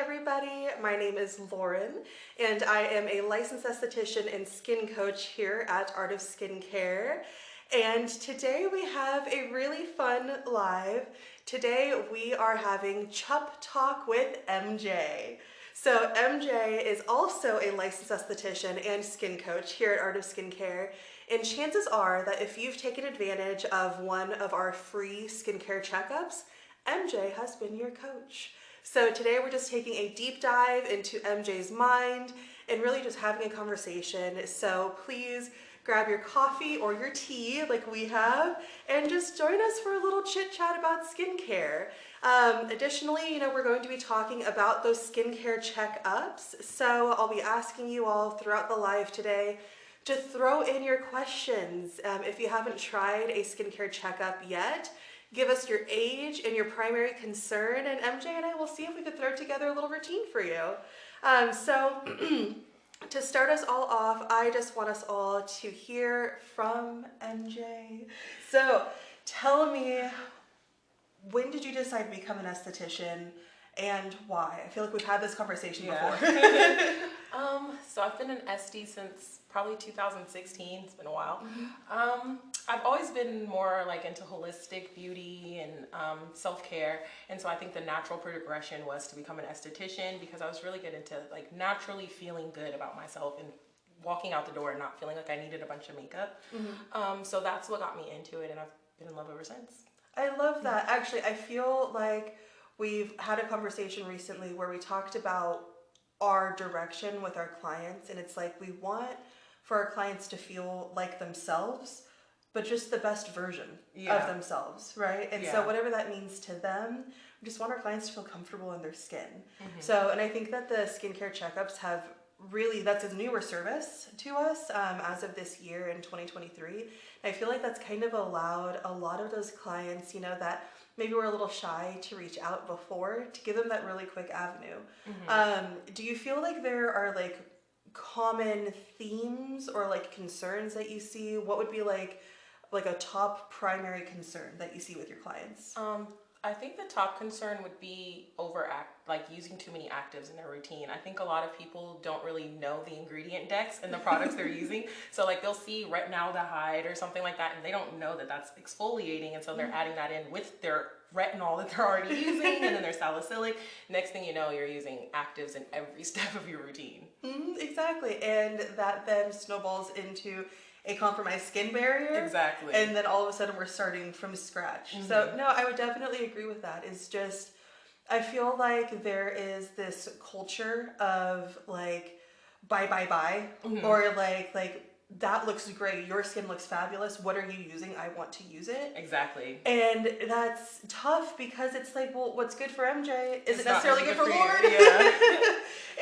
everybody, my name is Lorin, and I am a licensed esthetician and skin coach here at Art of Skincare. And today we have a really fun live. Today we are having Chup Talk with MJ. So MJ is also a licensed esthetician and skin coach here at Art of Skincare. And chances are that if you've taken advantage of one of our free skincare checkups, MJ has been your coach. So today we're just taking a deep dive into MJ's mind and really just having a conversation. So please grab your coffee or your tea like we have and just join us for a little chit chat about skincare. Additionally, we're going to be talking about those skincare checkups. So I'll be asking you all throughout the live today to throw in your questions. If you haven't tried a skincare checkup yet, give us your age and your primary concern, and MJ and I will see if we could throw together a little routine for you. To start us all off, I just want us all to hear from MJ. So tell me, when did you decide to become an esthetician and why? I feel like we've had this conversation before. So I've been an SD since probably 2016. It's been a while. I've always been more like into holistic beauty and self-care, and so I think the natural progression was to become an esthetician because I was really good into like naturally feeling good about myself and walking out the door and not feeling like I needed a bunch of makeup. So that's what got me into it, and I've been in love ever since. I love that. Actually, I feel like we've had a conversation recently where we talked about our direction with our clients, and it's like we want for our clients to feel like themselves, but just the best version of themselves, right? And so whatever that means to them, we just want our clients to feel comfortable in their skin. So, and I think that the skincare checkups have really, that's a newer service to us as of this year in 2023. And I feel like that's kind of allowed a lot of those clients, that maybe were a little shy to reach out before, to give them that really quick avenue. Do you feel like there are like common themes or like concerns that you see? What would be like a top primary concern that you see with your clients? I think the top concern would be using too many actives in their routine. I think a lot of people don't really know the ingredient decks and the products they're using. So like they'll see retinaldehyde or something like that, and they don't know that that's exfoliating, and so they're adding that in with their retinol that they're already using, and then their salicylic. Next thing you know, you're using actives in every step of your routine. Exactly, and that then snowballs into a compromised skin barrier. Exactly. And then all of a sudden we're starting from scratch. So no, I would definitely agree with that. It's just, I feel like there is this culture of like, buy, or like, that looks great. Your skin looks fabulous. What are you using? I want to use it. Exactly. And that's tough because it's like, well, what's good for MJ isn't necessarily good for Lorin. Yeah.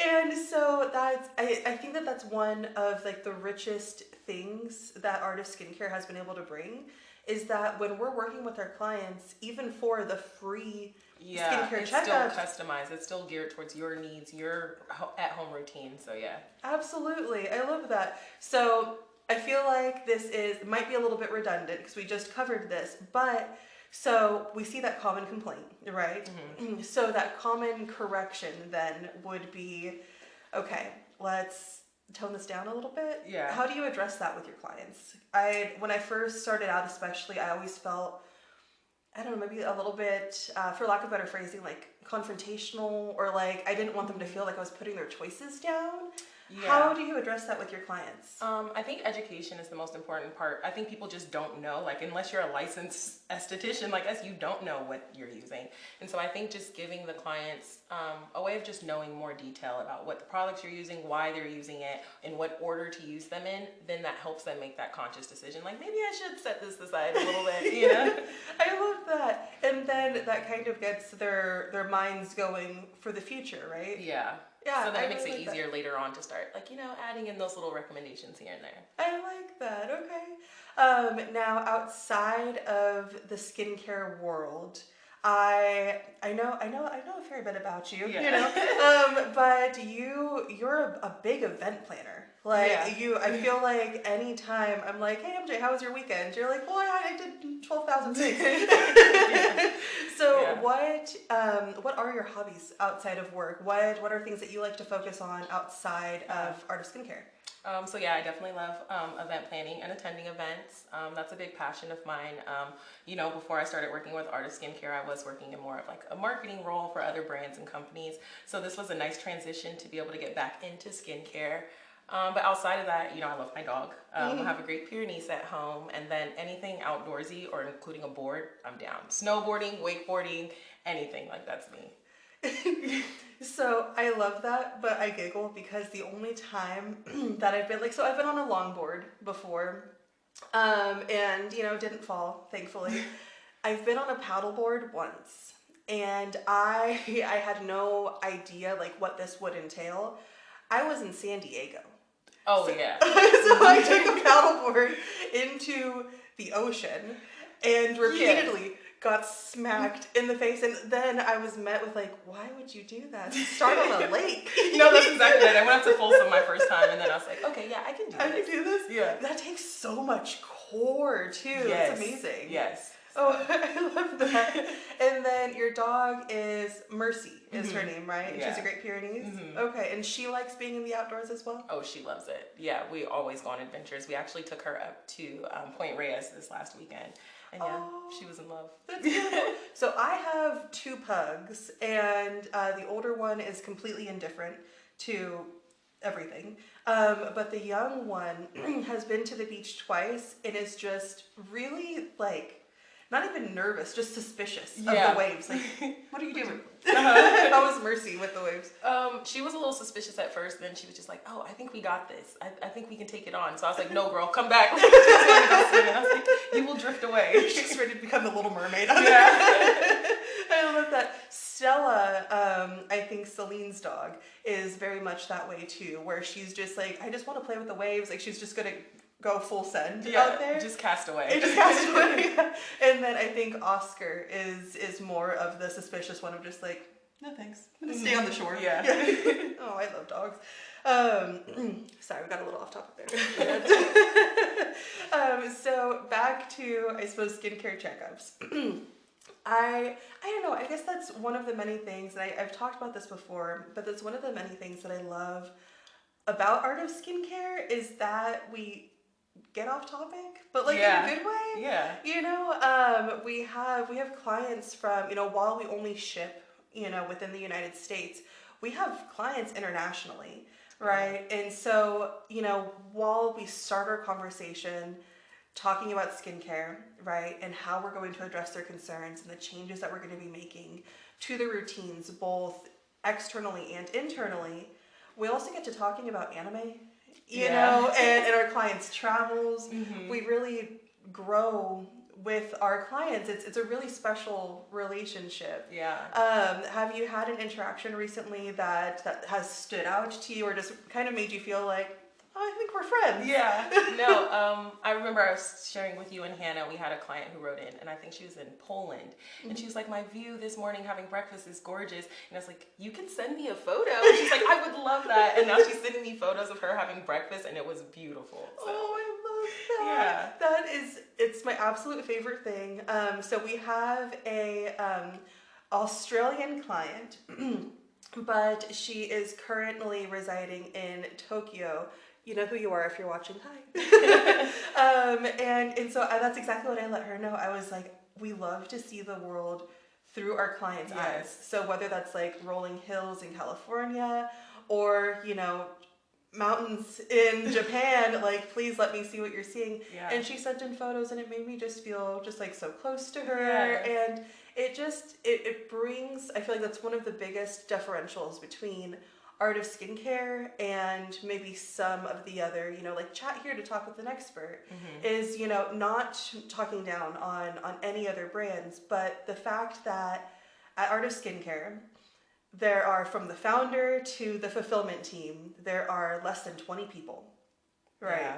And so that's, I think that that's one of like the richest things that Art of Skincare has been able to bring, is that when we're working with our clients, even for the free skincare it's checkups, still customized. It's still geared towards your needs, your at-home routine. So yeah. Absolutely. I love that. So I feel like this might be a little bit redundant because we just covered this, but so we see that common complaint, right? So that common correction then would be, okay, let's tone this down a little bit. Yeah. How do you address that with your clients? When I first started out especially, I always felt, I don't know, maybe a little bit, for lack of better phrasing, like confrontational, or like I didn't want them to feel like I was putting their choices down. Yeah. How do you address that with your clients? I think education is the most important part. I think people just don't know, like unless you're a licensed esthetician like us, you don't know what you're using. And so I think just giving the clients a way of just knowing more detail about what the products you're using, why they're using it, and what order to use them in, then that helps them make that conscious decision. Like maybe I should set this aside a little bit, I love that. And then that kind of gets their minds going for the future, right? Yeah. Yeah, so that I makes really it like easier that. later on to start, adding in those little recommendations here and there. I like that. Okay. Now, outside of the skincare world, I know a fair bit about you, Yeah. you know, but you're a big event planner. Like I feel like anytime I'm like, hey MJ, how was your weekend? You're like, well, I did 12,000 things. So what are your hobbies outside of work? What are things that you like to focus on outside of Art of Skincare? So yeah, I definitely love event planning and attending events. That's a big passion of mine. You know, before I started working with Art of Skincare, I was working in more of like a marketing role for other brands and companies. So this was a nice transition to be able to get back into skincare. But outside of that, you know, I love my dog. I have a great Pyrenees at home, and then anything outdoorsy or including a board, I'm down. Snowboarding, wakeboarding, anything like that's me. So I love that, but I giggle because the only time that I've been like, so I've been on a longboard before, and you know, didn't fall, thankfully. I've been on a paddleboard once, and I had no idea like what this would entail. I was in San Diego. Oh so, yeah. So I took a paddleboard into the ocean and repeatedly got smacked in the face, and then I was met with like, why would you do that? Start on a lake. No, that's exactly it. I went up to Folsom my first time, and then I was like, okay, yeah, I can do this. I can do this? Yeah. That takes so much core too. Yes. It's amazing. Yes. Oh, I love that. And then your dog is Mercy, is her name, right? Yeah. She's a Great Pyrenees? Okay, and she likes being in the outdoors as well? Oh, she loves it. Yeah, we always go on adventures. We actually took her up to Point Reyes this last weekend. And yeah, she was in love. That's beautiful. So I have 2 pugs, and the older one is completely indifferent to everything. But the young one has been to the beach twice and is just really like, not even nervous, just suspicious of the waves. Like, what are you doing? How was Mercy with the waves? She was a little suspicious at first, then she was just like, oh, I think we got this. I think we can take it on. So I was like, no, girl, come back. I was like, you will drift away. She's ready to become the Little Mermaid. I love that. Stella, I think Celine's dog, is very much that way too, where she's just like, I just want to play with the waves. Like, she's just going to go full send out there. Just cast away. Just cast away. And then I think Oscar is more of the suspicious one of just like, no thanks, I'm gonna stay on the shore. Yeah. Oh, I love dogs. Sorry, we got a little off topic there. So back to, I suppose, skincare checkups. I don't know, I guess that's one of the many things, and I've talked about this before, but that's one of the many things that I love about Art of Skincare is that we get off topic, but like in a good way. Yeah. You know, we have clients from, you know, while we only ship, you know, within the United States, we have clients internationally, right? And so, you know, while we start our conversation talking about skincare, right, and how we're going to address their concerns and the changes that we're going to be making to the routines, both externally and internally, we also get to talking about anime, you know, and our clients' travels. We really grow with our clients. It's a really special relationship. Yeah. Have you had an interaction recently that has stood out to you or just kind of made you feel like, oh, I think we're friends? Yeah. No, I remember I was sharing with you and Hannah, we had a client who wrote in, and I think she was in Poland, and she was like, my view this morning having breakfast is gorgeous. And I was like, you can send me a photo. And she's like, I would love that. And now she's sending me photos of her having breakfast, and it was beautiful. So. Oh, I love that. Yeah. It's my absolute favorite thing. So we have a Australian client, but she is currently residing in Tokyo. You know who you are if you're watching. Hi. And so that's exactly what I let her know. I was like, we love to see the world through our clients' eyes. So whether that's like rolling hills in California or, you know, mountains in Japan, like, please let me see what you're seeing. Yeah. And she sent in photos, and it made me just feel just like so close to her. And it just, it brings, I feel like that's one of the biggest differentials between Art of Skincare and maybe some of the other, you know, like chat here to talk with an expert, is, you know, not talking down on any other brands, but the fact that at Art of Skincare, there are, from the founder to the fulfillment team, there are less than 20 people, right? Yeah.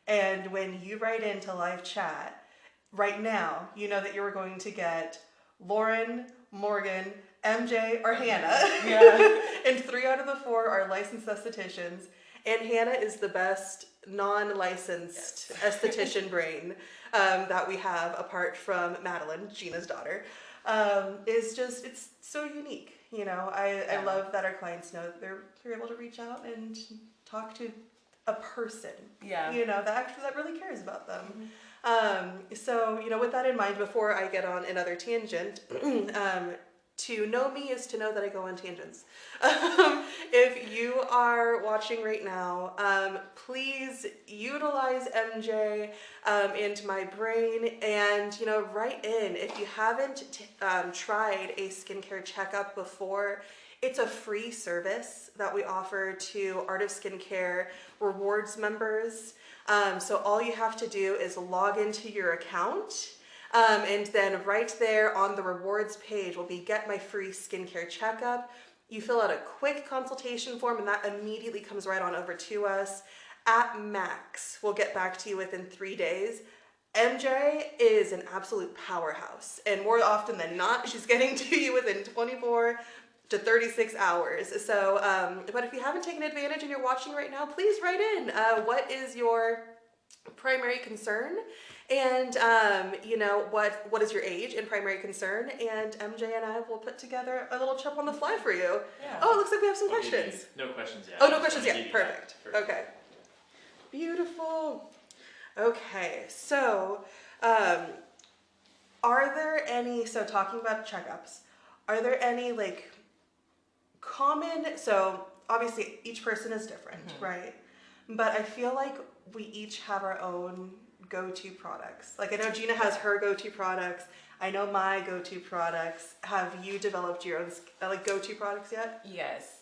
And when you write into live chat, right now, you know that you're going to get Lorin, Morgan, MJ, or Hannah. Yeah. And 3 out of the 4 are licensed estheticians. And Hannah is the best non-licensed esthetician brain that we have, apart from Madeline, Gina's daughter. It's so unique. You know, I love that our clients know that they're able to reach out and talk to a person. Yeah. You know, that really cares about them. So, you know, with that in mind, before I get on another tangent, to know me is to know that I go on tangents. If you are watching right now, please utilize MJ and my brain, and, you know, write in. If you haven't tried a skincare checkup before, it's a free service that we offer to Art of Skincare Rewards members. So all you have to do is log into your account. And then right there on the rewards page will be Get My Free Skincare Checkup. You fill out a quick consultation form, and that immediately comes right on over to us. At max, we'll get back to you within 3 days. MJ is an absolute powerhouse, and more often than not, she's getting to you within 24 to 36 hours. So, but if you haven't taken advantage and you're watching right now, please write in. What is your primary concern? And, you know, what is your age and primary concern? And MJ and I will put together a little chip on the fly for you. Yeah. Oh, it looks like we have some questions. No questions yet. Oh, no questions yet. Perfect. Okay. Beautiful. Okay, so are there any, so talking about checkups, are there any like common, so obviously each person is different, right? But I feel like we each have our own go-to products. Like I know Gina has her go-to products. I know my go-to products. Have you developed your own like go-to products yet? Yes.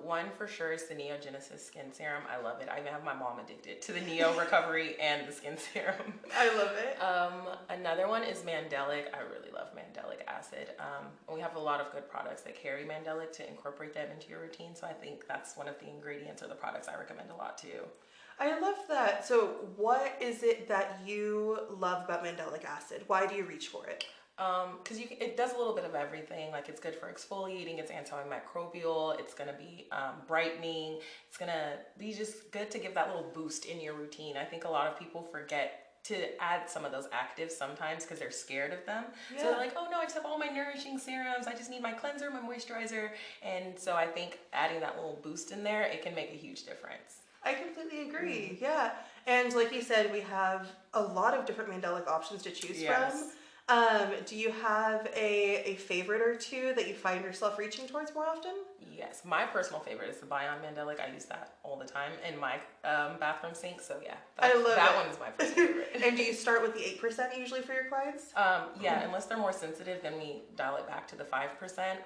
One for sure is the Neogenesis Skin Serum. I love it. I even have my mom addicted to the Neo Recovery and the Skin Serum. I love it. Another one is Mandelic. I really love Mandelic Acid. We have a lot of good products that carry Mandelic to incorporate that into your routine. So I think that's one of the ingredients or the products I recommend a lot too. I love that. So what is it that you love about Mandelic Acid? Why do you reach for it? Because it does a little bit of everything. Like it's good for exfoliating, it's antimicrobial, it's going to be brightening, it's going to be just good to give that little boost in your routine. I think a lot of people forget to add some of those actives sometimes because they're scared of them. Yeah. So they're like, oh no, I just have all my nourishing serums, I just need my cleanser, my moisturizer. And so I think adding that little boost in there, it can make a huge difference. I completely agree. Yeah. And like you said, we have a lot of different Mandelic options to choose from. Do you have a favorite or two that you find yourself reaching towards more often? Yes, my personal favorite is the Bion Mandelic. I use that all the time in my bathroom sink. So yeah, that one is my personal favorite. And do you start with the 8% usually for your clients? Yeah, unless they're more sensitive, then we dial it back to the 5%.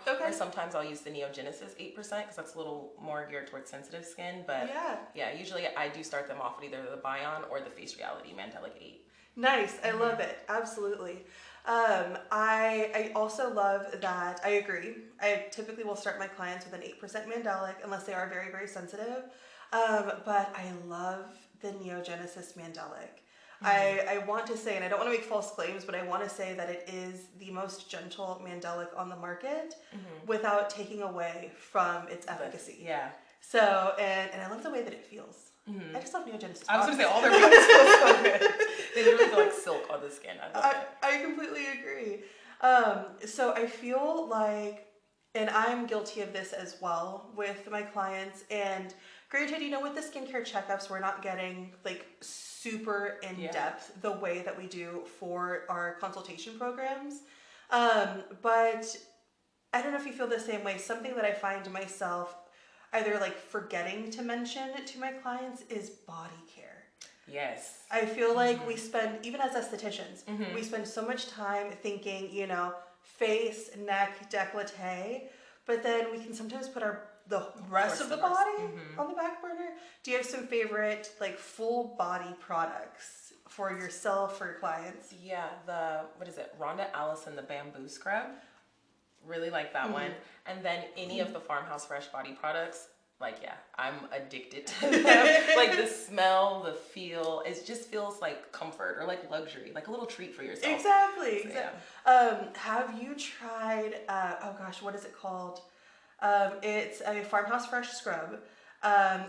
Okay. Or sometimes I'll use the Neogenesis 8% because that's a little more geared towards sensitive skin. But yeah, usually I do start them off with either the Bion or the Face Reality Mandelic 8. Nice. I love it. Absolutely. I also love that. I agree. I typically will start my clients with an 8% Mandelic unless they are very, very sensitive. But I love the Neogenesis Mandelic. I want to say, and I don't want to make false claims, but I want to say that it is the most gentle Mandelic on the market without taking away from its efficacy. Yeah. So, and I love the way that it feels. I just love Neogenesis. I was going to say, all their products feel so good. They literally feel like silk on the skin. I love it. I completely agree. So I feel like, and I'm guilty of this as well with my clients, and granted, you know, with the skincare checkups, we're not getting like super in-depth the way that we do for our consultation programs. But I don't know if you feel the same way. Something that I find myself either like forgetting to mention to my clients is body care. Yes. I feel like we spend, even as estheticians, we spend so much time thinking, you know, face, neck, décolleté, but then we can sometimes put the rest of the body on the back burner. Do you have some favorite like full body products for yourself, for your clients? Yeah, what is it? Rhonda Allison, the bamboo scrub. Really like that one. And then any of the Farmhouse Fresh body products. like, yeah, I'm addicted to them. Like the smell, the feel, it just feels like comfort or like luxury, like a little treat for yourself. Exactly. So, exactly. yeah. Have you tried, oh gosh, what is it called? It's a Farmhouse Fresh scrub.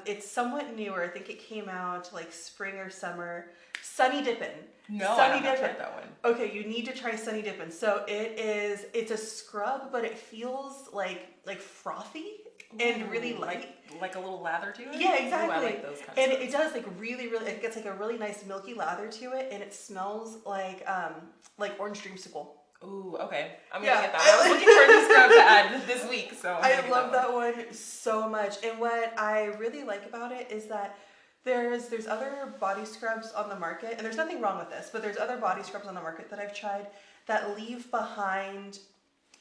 It's somewhat newer. I think it came out like spring or summer. Sunny Dippin'. No, Sunny I haven't Dippin'. tried that one. Okay, you need to try Sunny Dippin'. So it's a scrub, but it feels like frothy and really light. Like a little lather to it? Yeah, exactly. Ooh, I like those kinds and of it does like really, it gets like a really nice milky lather to it, and it smells like orange dreamsicle. Ooh, okay. I'm gonna get that. I was looking for a new scrub to add this week, so I love that one so much. And what I really like about it is that there's other body scrubs on the market, and there's nothing wrong with this, but there's other body scrubs on the market that I've tried that leave behind,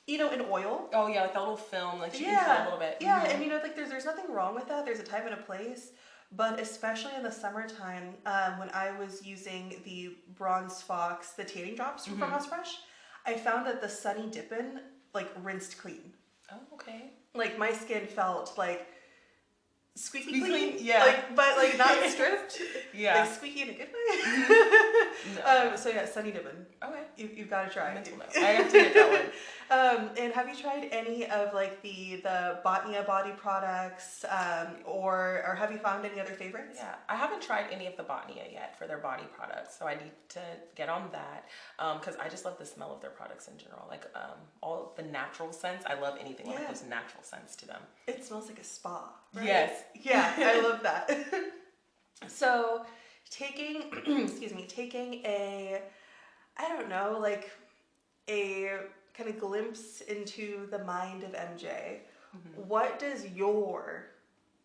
an oil. Oh yeah, like that little film, like you can feel a little bit. Yeah, and like there's nothing wrong with that. There's a time and a place, but especially in the summertime, when I was using the Bronze Fox, the tanning drops from Farmhouse Fresh, I found that the Sunny Dippin' like rinsed clean. Oh, okay. Like my skin felt like squeaky clean, yeah. but like not stripped, yeah, like squeaky in a good way. So yeah, Sunny Dippin'. Okay, you've got to try. Mental note. I have to get that one. And have you tried any of like the Botnia body products, or have you found any other favorites? Yeah, I haven't tried any of the Botnia yet for their body products, so I need to get on that because I just love the smell of their products in general. Like all the natural scents, I love anything with those natural scents to them. It smells like a spa. Right? Yes. Yeah, I love that. So, taking a, I don't know, like a kind of glimpse into the mind of MJ, what does your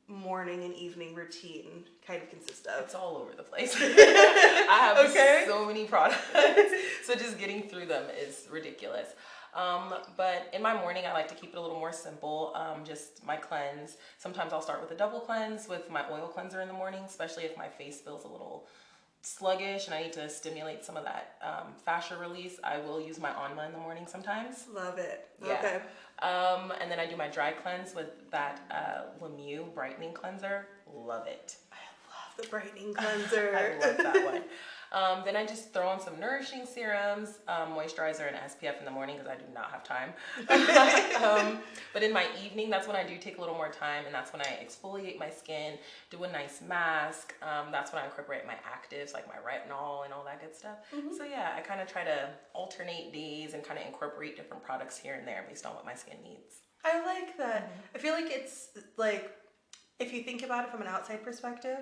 morning and evening routine kind of consist of? It's all over the place. I have so many products, so just getting through them is ridiculous. But in my morning, I like to keep it a little more simple. Just my cleanse. Sometimes I'll start with a double cleanse with my oil cleanser in the morning, especially if my face feels a little sluggish and I need to stimulate some of that fascia release. I will use my Onma in the morning sometimes. Love it. Yeah. Okay. And then I do my dry cleanse with that Lemieux Brightening Cleanser. Love it. I love the Brightening Cleanser. I love that one. Then I just throw on some nourishing serums, moisturizer, and SPF in the morning because I do not have time. But in my evening, that's when I do take a little more time, and that's when I exfoliate my skin, do a nice mask. That's when I incorporate my actives like my retinol and all that good stuff. So yeah, I kind of try to alternate days and kind of incorporate different products here and there based on what my skin needs. I like that. I feel like it's like, if you think about it from an outside perspective,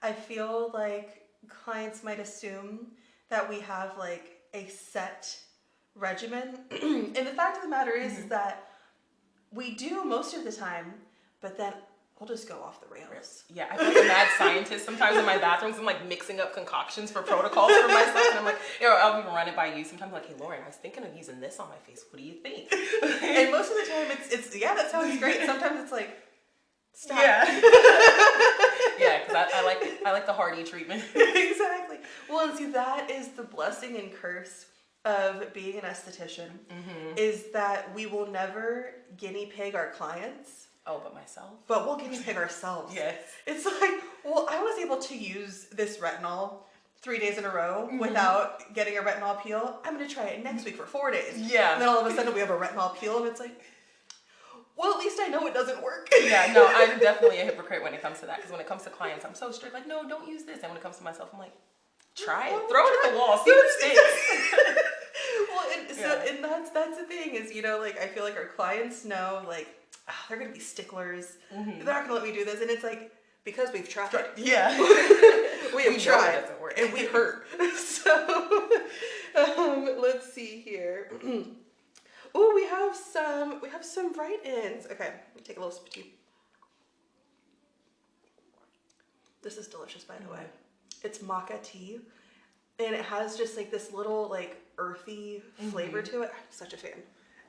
I feel like clients might assume that we have like a set regimen. And the fact of the matter is that we do most of the time, but then we'll just go off the rails. Yeah, I feel like a mad scientist sometimes in my bathrooms. I'm like mixing up concoctions for protocols for myself, and I'm like, I'll even run it by you. Sometimes I'm like, hey Lorin, I was thinking of using this on my face. What do you think? And most of the time it's yeah, that sounds great. Sometimes it's like, stop. Yeah. Yeah, because I like the hearty treatment. Exactly. Well, and see, that is the blessing and curse of being an esthetician, is that we will never guinea pig our clients. Oh, but myself? But we'll guinea pig ourselves. Yes. It's like, well, I was able to use this retinol 3 days in a row without getting a retinol peel. I'm going to try it next week for 4 days. Yeah. And then all of a sudden we have a retinol peel, and it's like, well, at least I know it doesn't work. Yeah, no, I'm definitely a hypocrite when it comes to that. Because when it comes to clients, I'm so strict. Like, no, don't use this. And when it comes to myself, I'm like, try it. Throw it at the wall. See what sticks. Well, and that's the thing is, like, I feel like our clients know, like, they're going to be sticklers. They're not going to let me do this. And it's like, because we've tried. Yeah. we have tried. It doesn't work. And we hurt. So, let's see here. Oh, we have some write-ins. Okay, let me take a little sip of tea. This is delicious, by the way. It's maca tea, and it has just like this little like earthy flavor to it. I'm such a fan.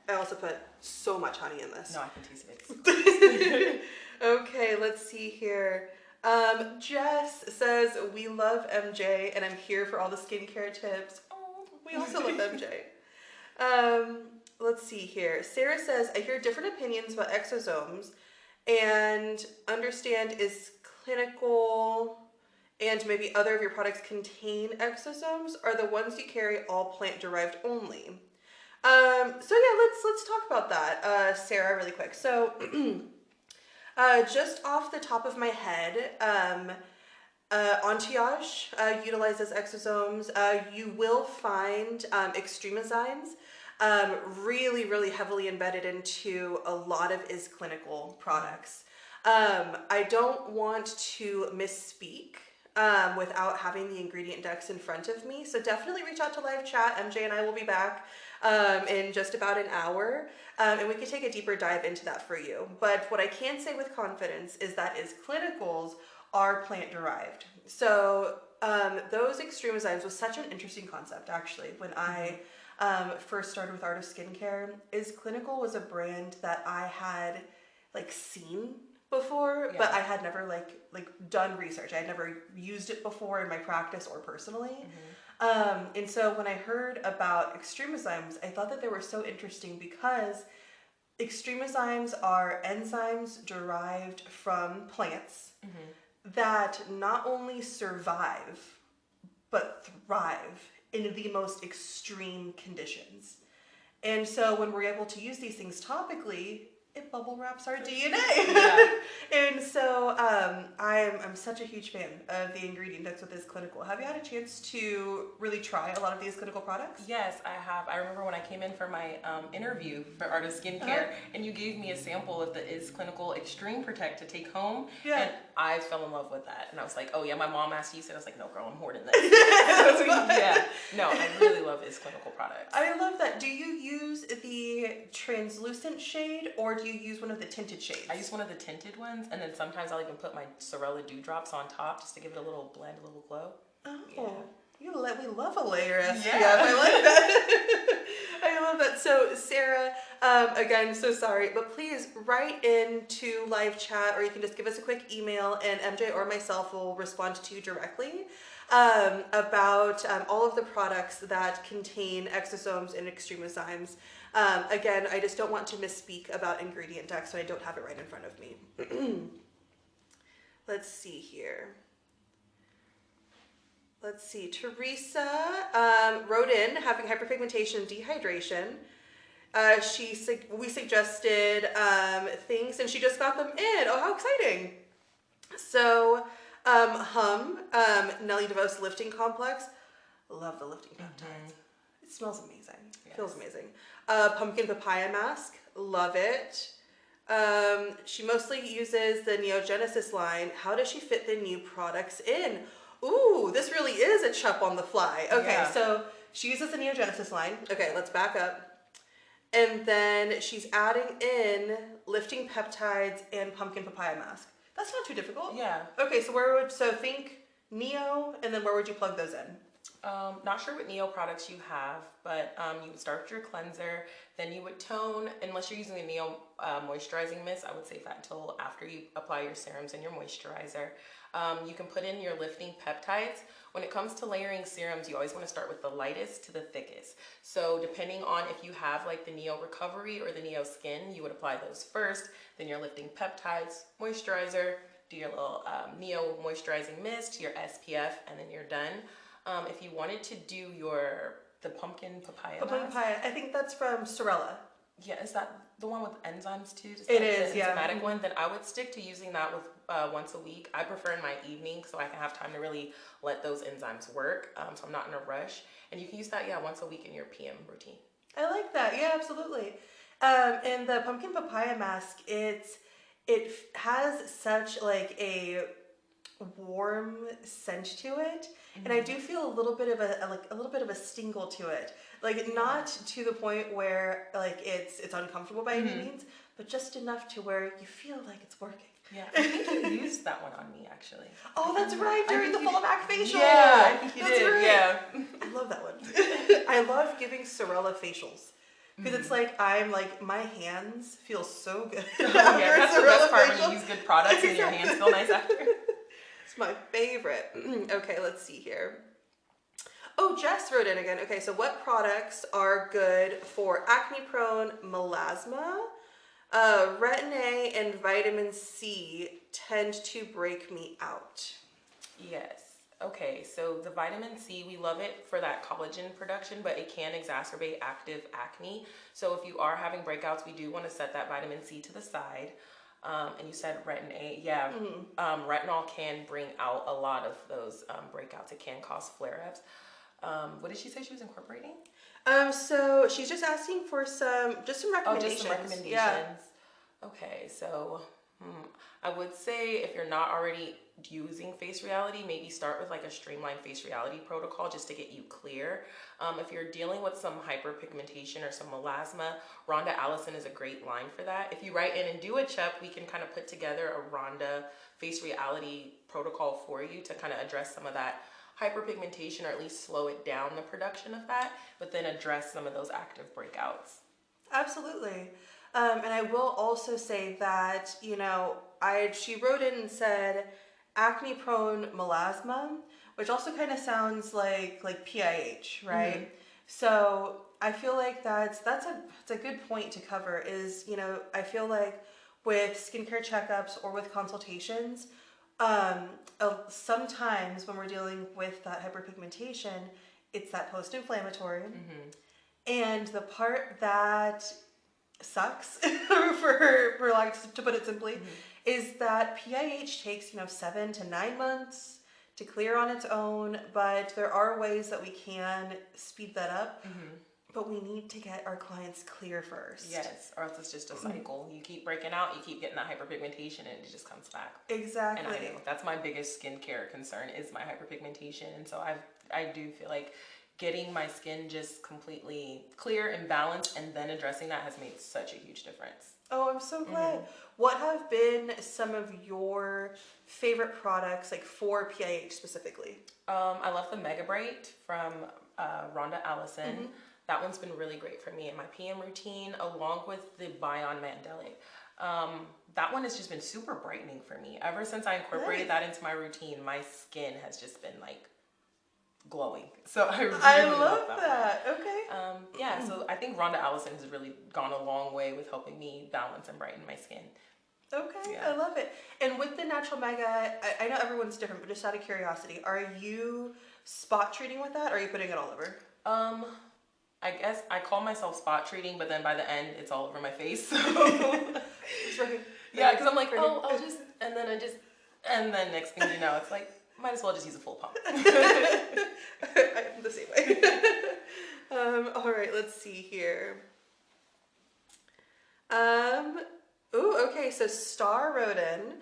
I also put so much honey in this. No, I can taste it. Okay, let's see here. Jess says, we love MJ, and I'm here for all the skincare tips. Oh, we also love MJ. Let's see here. Sarah says, I hear different opinions about exosomes and understand is clinical and maybe other of your products contain exosomes? Are the ones you carry all plant derived only? So yeah, let's talk about that, Sarah, really quick. So, just off the top of my head, Entourage utilizes exosomes. You will find extremozymes really, really heavily embedded into a lot of is clinical products. I don't want to misspeak without having the ingredient decks in front of me. So definitely reach out to live chat. MJ and I will be back in just about an hour, and we can take a deeper dive into that for you. But what I can say with confidence is that is clinicals are plant derived. So those extremozymes was such an interesting concept actually. When I first started with Art of Skincare, is Clinical was a brand that I had like seen before, but I had never like done research. I had never used it before in my practice or personally. And so when I heard about extremozymes, I thought that they were so interesting because extremozymes are enzymes derived from plants that not only survive, but thrive in the most extreme conditions. And so when we're able to use these things topically, it bubble wraps our DNA. Yeah. And so I'm such a huge fan of the ingredient decks with this clinical. Have you had a chance to really try a lot of these clinical products? Yes, I have. I remember when I came in for my interview for Art of Skincare, and you gave me a sample of the Is Clinical Extreme Protect to take home, and I fell in love with that. And I was like, oh yeah, my mom asked you, so I was like, no girl, I'm hoarding this. So, yeah, no, I really love Is Clinical products. I love that. Do you use the translucent shade or do you use one of the tinted shades? I use one of the tinted ones, and then sometimes I'll even put my Sorella dewdrops on top just to give it a little blend, a little glow. Oh, yeah. We love a layer SPF. Yeah. I like that. I love that. So Sarah, again, so sorry, but please write into live chat, or you can just give us a quick email, and MJ or myself will respond to you directly about all of the products that contain exosomes and extremozymes. Again, I just don't want to misspeak about ingredient decks, so I don't have it right in front of me. Let's see here. Let's see. Teresa wrote in having hyperpigmentation, dehydration. We suggested things, and she just got them in. Oh, how exciting! So, Nelly DeVos Lifting Complex. Love the lifting peptides. It smells amazing. Yes. Feels amazing. Pumpkin papaya mask. Love it. She mostly uses the Neogenesis line. How does she fit the new products in? Ooh, this really is a chop on the fly. Okay, so she uses the Neogenesis line. Okay, let's back up. And then she's adding in lifting peptides and pumpkin papaya mask. That's not too difficult. Yeah. Okay, so think Neo, and then where would you plug those in? Not sure what Neo products you have, but you would start with your cleanser, then you would tone. Unless you're using a Neo moisturizing mist, I would save that until after you apply your serums and your moisturizer. You can put in your lifting peptides. When it comes to layering serums, you always want to start with the lightest to the thickest. So depending on if you have like the Neo Recovery or the Neo Skin, you would apply those first, then your lifting peptides, moisturizer, do your little Neo moisturizing mist, your SPF, and then you're done. If you wanted to do the pumpkin papaya mask, I think that's from Sorella. Yeah, is that the one with enzymes too? It is, the enzymatic one. Then I would stick to using that with once a week. I prefer in my evening so I can have time to really let those enzymes work. So I'm not in a rush. And you can use that, once a week in your PM routine. I like that. Yeah, absolutely. And the pumpkin papaya mask, it has such like a warm scent to it, and I do feel a little bit of a stingle to it, like not to the point where like it's uncomfortable by any means, but just enough to where you feel like it's working. Yeah, I think you used that one on me actually. Oh, that's right, during the full back facial. Yeah, I think you did. Right. Yeah, I love that one. I love giving Sorella facials. Because it's like, my hands feel so good. That's the best part when you use good products and your hands feel nice after. It's my favorite. Okay, let's see here. Oh, Jess wrote in again. Okay, so what products are good for acne-prone melasma? Retin A and vitamin C tend to break me out. Yes. Okay, so the vitamin C, we love it for that collagen production, but it can exacerbate active acne. So if you are having breakouts, we do want to set that vitamin C to the side. And you said retin A. Yeah, retinol can bring out a lot of those breakouts. It can cause flare-ups. What did she say she was incorporating? So she's just asking for some recommendations. Oh, just some recommendations. Yeah. Okay, so I would say if you're not already using Face Reality, maybe start with like a streamlined Face Reality protocol just to get you clear. If you're dealing with some hyperpigmentation or some melasma, Rhonda Allison is a great line for that. If you write in and do a check, we can kind of put together a Rhonda Face Reality protocol for you to kind of address some of that hyperpigmentation, or at least slow it down, the production of that, but then address some of those active breakouts. Absolutely. And I will also say that, you know, she wrote in and said acne prone melasma, which also kind of sounds like PIH, right? Mm-hmm. So I feel like that's a good point to cover is, you know, I feel like with skincare checkups or with consultations, sometimes when we're dealing with that hyperpigmentation, it's that post-inflammatory. And the part that sucks, for like to put it simply, is that PIH takes, you know, 7 to 9 months to clear on its own, but there are ways that we can speed that up. But we need to get our clients clear first. Yes, or else it's just a cycle. You keep breaking out, you keep getting that hyperpigmentation, and it just comes back. Exactly. And I know that's my biggest skincare concern is my hyperpigmentation, and so I do feel like getting my skin just completely clear and balanced and then addressing that has made such a huge difference. Oh, I'm so glad. What have been some of your favorite products, like for PIH specifically? I love the Mega Bright from Rhonda Allison. That one's been really great for me in my PM routine, along with the Bion Mandelic. That one has just been super brightening for me. Ever since I incorporated that into my routine, my skin has just been like glowing. So I love that. Okay. Yeah, so I think Rhonda Allison has really gone a long way with helping me balance and brighten my skin. Okay, yeah. I love it. And with the Natural Mega, I know everyone's different, but just out of curiosity, are you spot treating with that, or are you putting it all over? I guess I call myself spot treating, but then by the end, it's all over my face. So. Yeah, because I'm like, oh, I'll just, and then next thing you know, it's like, might as well just use a full pump. I'm the same way. All right, let's see here. Okay, so Star wrote in.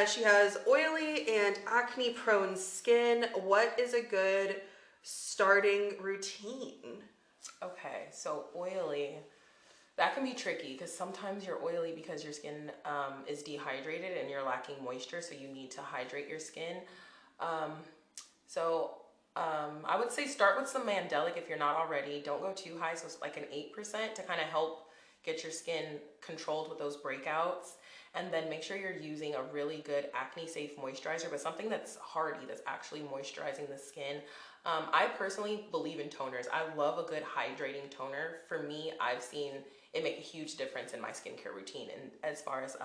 She has oily and acne-prone skin. What is a good starting routine? Okay, so oily, that can be tricky because sometimes you're oily because your skin is dehydrated and you're lacking moisture, so you need to hydrate your skin. I would say start with some Mandelic if you're not already. Don't go too high, so it's like an 8% to kind of help get your skin controlled with those breakouts. And then make sure you're using a really good acne-safe moisturizer, but something that's hardy, that's actually moisturizing the skin. I personally believe in toners. I love a good hydrating toner. For me, I've seen it make a huge difference in my skincare routine. And as far as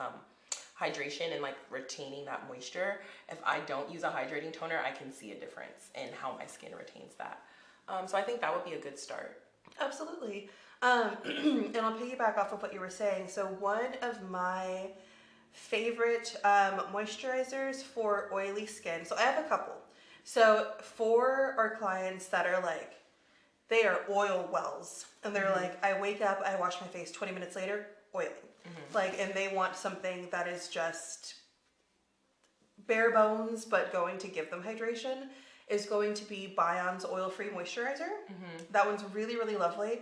hydration and like retaining that moisture, if I don't use a hydrating toner, I can see a difference in how my skin retains that. So I think that would be a good start. Absolutely. And I'll piggyback off of what you were saying. So one of my favorite moisturizers for oily skin, so I have a couple. So for our clients that are like, they are oil wells, and they're like, I wake up, I wash my face, 20 minutes later, oily. Like, and they want something that is just bare bones, but going to give them hydration, is going to be Bion's oil-free moisturizer. That one's really, really lovely.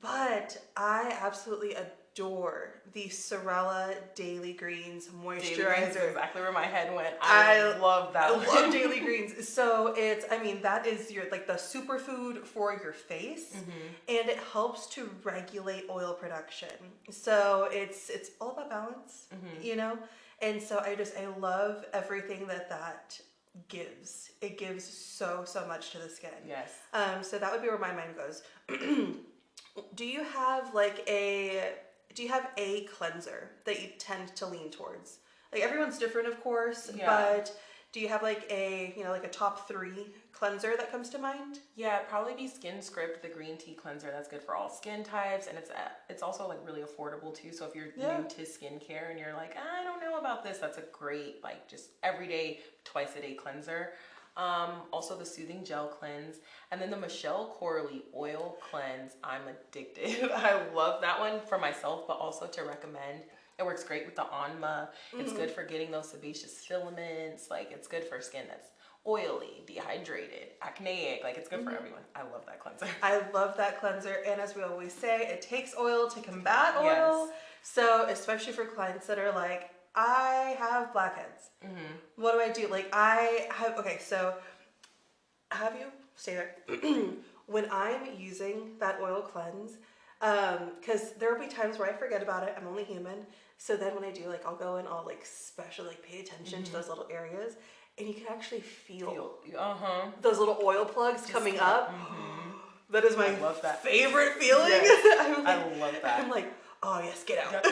But I absolutely adore the Sorella Daily Greens moisturizer. Daily Greens is exactly where my head went. I love that one. I love Daily Greens. So it's, I mean, that is your like the superfood for your face, and it helps to regulate oil production. So it's all about balance, you know. And so I love everything that gives. It gives so much to the skin. Yes. So that would be where my mind goes. Do you have like a do you have a cleanser that you tend to lean towards? Like everyone's different, of course, Yeah. but do you have like a, you know, like a top 3 cleanser that comes to mind? Yeah, it'd probably be Skin Script, the green tea cleanser. That's good for all skin types, and it's also like really affordable too. So if you're new to skincare and you're like, I don't know about this, that's a great like just everyday, twice a day cleanser. Also the Soothing Gel Cleanse, and then the Michelle Corley Oil Cleanse. I'm addicted. I love that one for myself, but also to recommend. It works great with the Anma. It's good for getting those sebaceous filaments. Like it's good for skin that's oily, dehydrated, acneic. Like it's good for everyone. I love that cleanser. I love that cleanser, and as we always say, it takes oil to combat oil. Yes. So especially for clients that are like, I have blackheads. What do I do? Like I have, okay, so have you, stay there. When I'm using that oil cleanse, because there will be times where I forget about it. I'm only human. So then when I do, like I'll go and I'll like especially like pay attention to those little areas, and you can actually feel those little oil plugs coming up. That is my favorite feeling. Yes. Like, I love that. I'm like, oh yes, get out.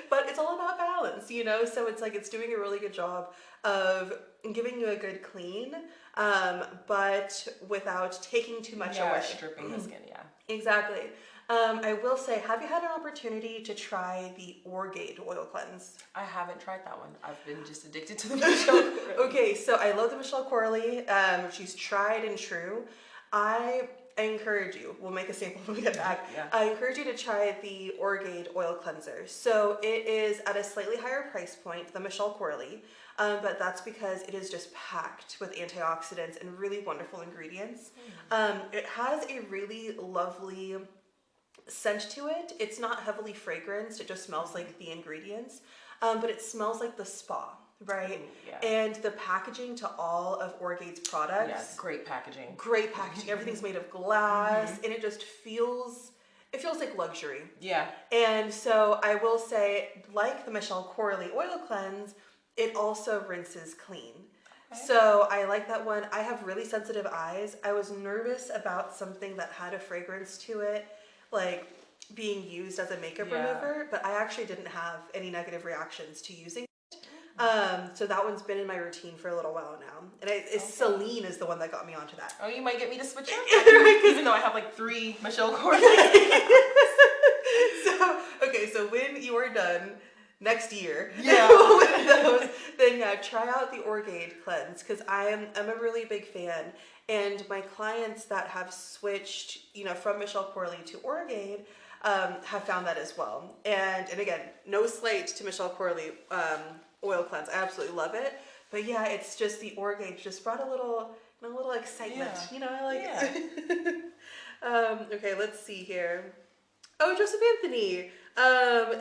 But it's all about balance, you know? So it's like, it's doing a really good job of giving you a good clean, but without taking too much away. Stripping the skin, Exactly. I will say, have you had an opportunity to try the Orgade oil cleanse? I haven't tried that one. I've been just addicted to the Michelle Corley. Okay, so I love the Michelle Corley. She's tried and true. I encourage you, we'll make a sample when we get back. I encourage you to try the Orgade oil cleanser. So it is at a slightly higher price point than Michelle Corley, but that's because it is just packed with antioxidants and really wonderful ingredients. It has a really lovely scent to it. It's not heavily fragranced, it just smells like the ingredients, but it smells like the spa. Right? And the packaging to all of Orgade's products. Yes, great packaging. Great packaging. Everything's made of glass, and it just feels, it feels like luxury. Yeah. And so I will say, like the Michelle Corley oil cleanse, it also rinses clean. Okay. So I like that one. I have really sensitive eyes. I was nervous about something that had a fragrance to it, like being used as a makeup remover, but I actually didn't have any negative reactions to using it. So that one's been in my routine for a little while now. And Celine is the one that got me onto that. Oh, you might get me to switch up. Even though I have like 3 Michelle Corley. So when you are done next year with those, then try out the Orgade cleanse, because I'm a really big fan. And my clients that have switched, you know, from Michelle Corley to Orgade have found that as well. And again, no slight to Michelle Corley oil cleanse. I absolutely love it. But yeah, it's just the Orgade just brought a little excitement. You know, I like it. Okay, let's see here. Oh, Joseph Anthony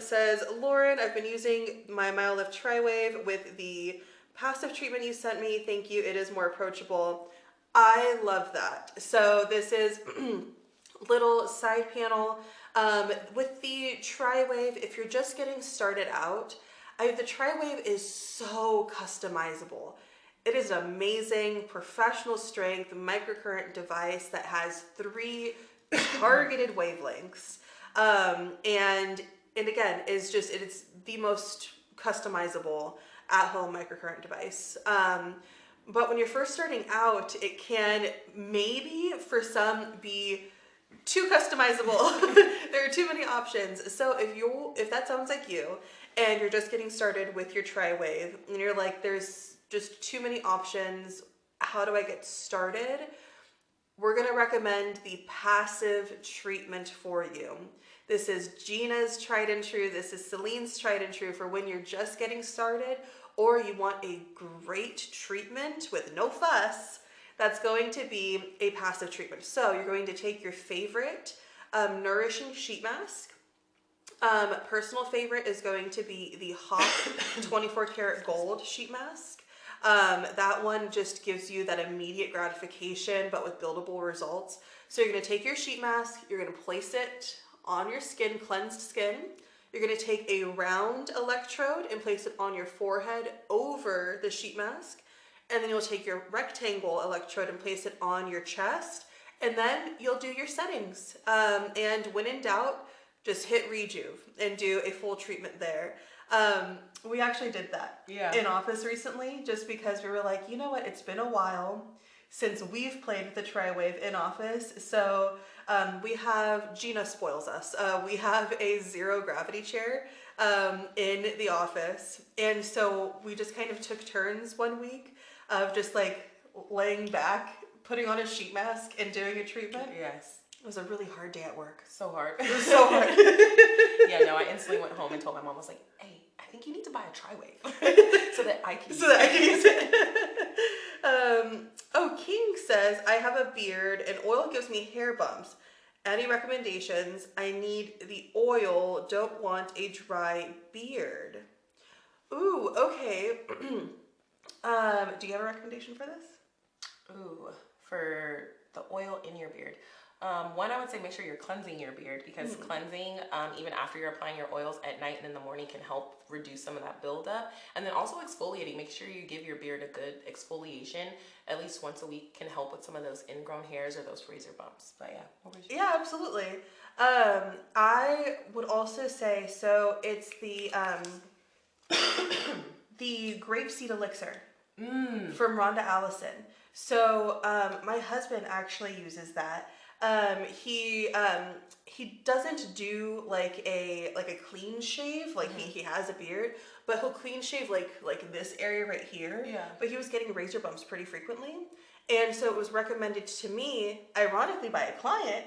says, Lorin, I've been using my MyoLift Tri-Wave with the passive treatment you sent me. Thank you. It is more approachable. I love that. So this is little side panel. With the Tri-Wave, if you're just getting started out, the Tri-Wave is so customizable. It is an amazing professional strength microcurrent device that has 3 targeted wavelengths. And again, it's the most customizable at-home microcurrent device. But when you're first starting out, it can maybe for some be too customizable. There are too many options. So if that sounds like you, and you're just getting started with your Tri-Wave, and you're like, there's just too many options, how do I get started? We're gonna recommend the passive treatment for you. This is Gina's tried and true, this is Celine's tried and true for when you're just getting started, or you want a great treatment with no fuss. That's going to be a passive treatment. So you're going to take your favorite nourishing sheet mask. Personal favorite is going to be the Hawk 24 karat gold sheet mask. That one just gives you that immediate gratification, but with buildable results. So you're going to take your sheet mask, you're going to place it on your skin, cleansed skin. You're going to take a round electrode and place it on your forehead over the sheet mask. And then you'll take your rectangle electrode and place it on your chest. And then you'll do your settings. And when in doubt, just hit Rejuve and do a full treatment there. We actually did that in office recently, just because we were like, you know what, it's been a while since we've played with the Tri-Wave in office. So Gina spoils us. We have a zero gravity chair in the office. And so we just kind of took turns one week of just like laying back, putting on a sheet mask and doing a treatment. Yes. It was a really hard day at work. So hard. It was so hard. Yeah, no, I instantly went home and told my mom, I was like, hey, I think you need to buy a Tri-Wave so that I can use it. King says, I have a beard and oil gives me hair bumps. Any recommendations? I need the oil, don't want a dry beard. Ooh, okay. Do you have a recommendation for this? Ooh, for the oil in your beard. One, I would say make sure you're cleansing your beard, because cleansing, even after you're applying your oils at night and in the morning, can help reduce some of that buildup. And then also exfoliating. Make sure you give your beard a good exfoliation at least once a week, can help with some of those ingrown hairs or those razor bumps. But yeah, what would you Yeah, absolutely. I would also say, so it's the the grapeseed elixir from Rhonda Allison. So my husband actually uses that. He doesn't do like a clean shave, like he has a beard, but he'll clean shave like this area right here. Yeah. But he was getting razor bumps pretty frequently. And so it was recommended to me, ironically, by a client.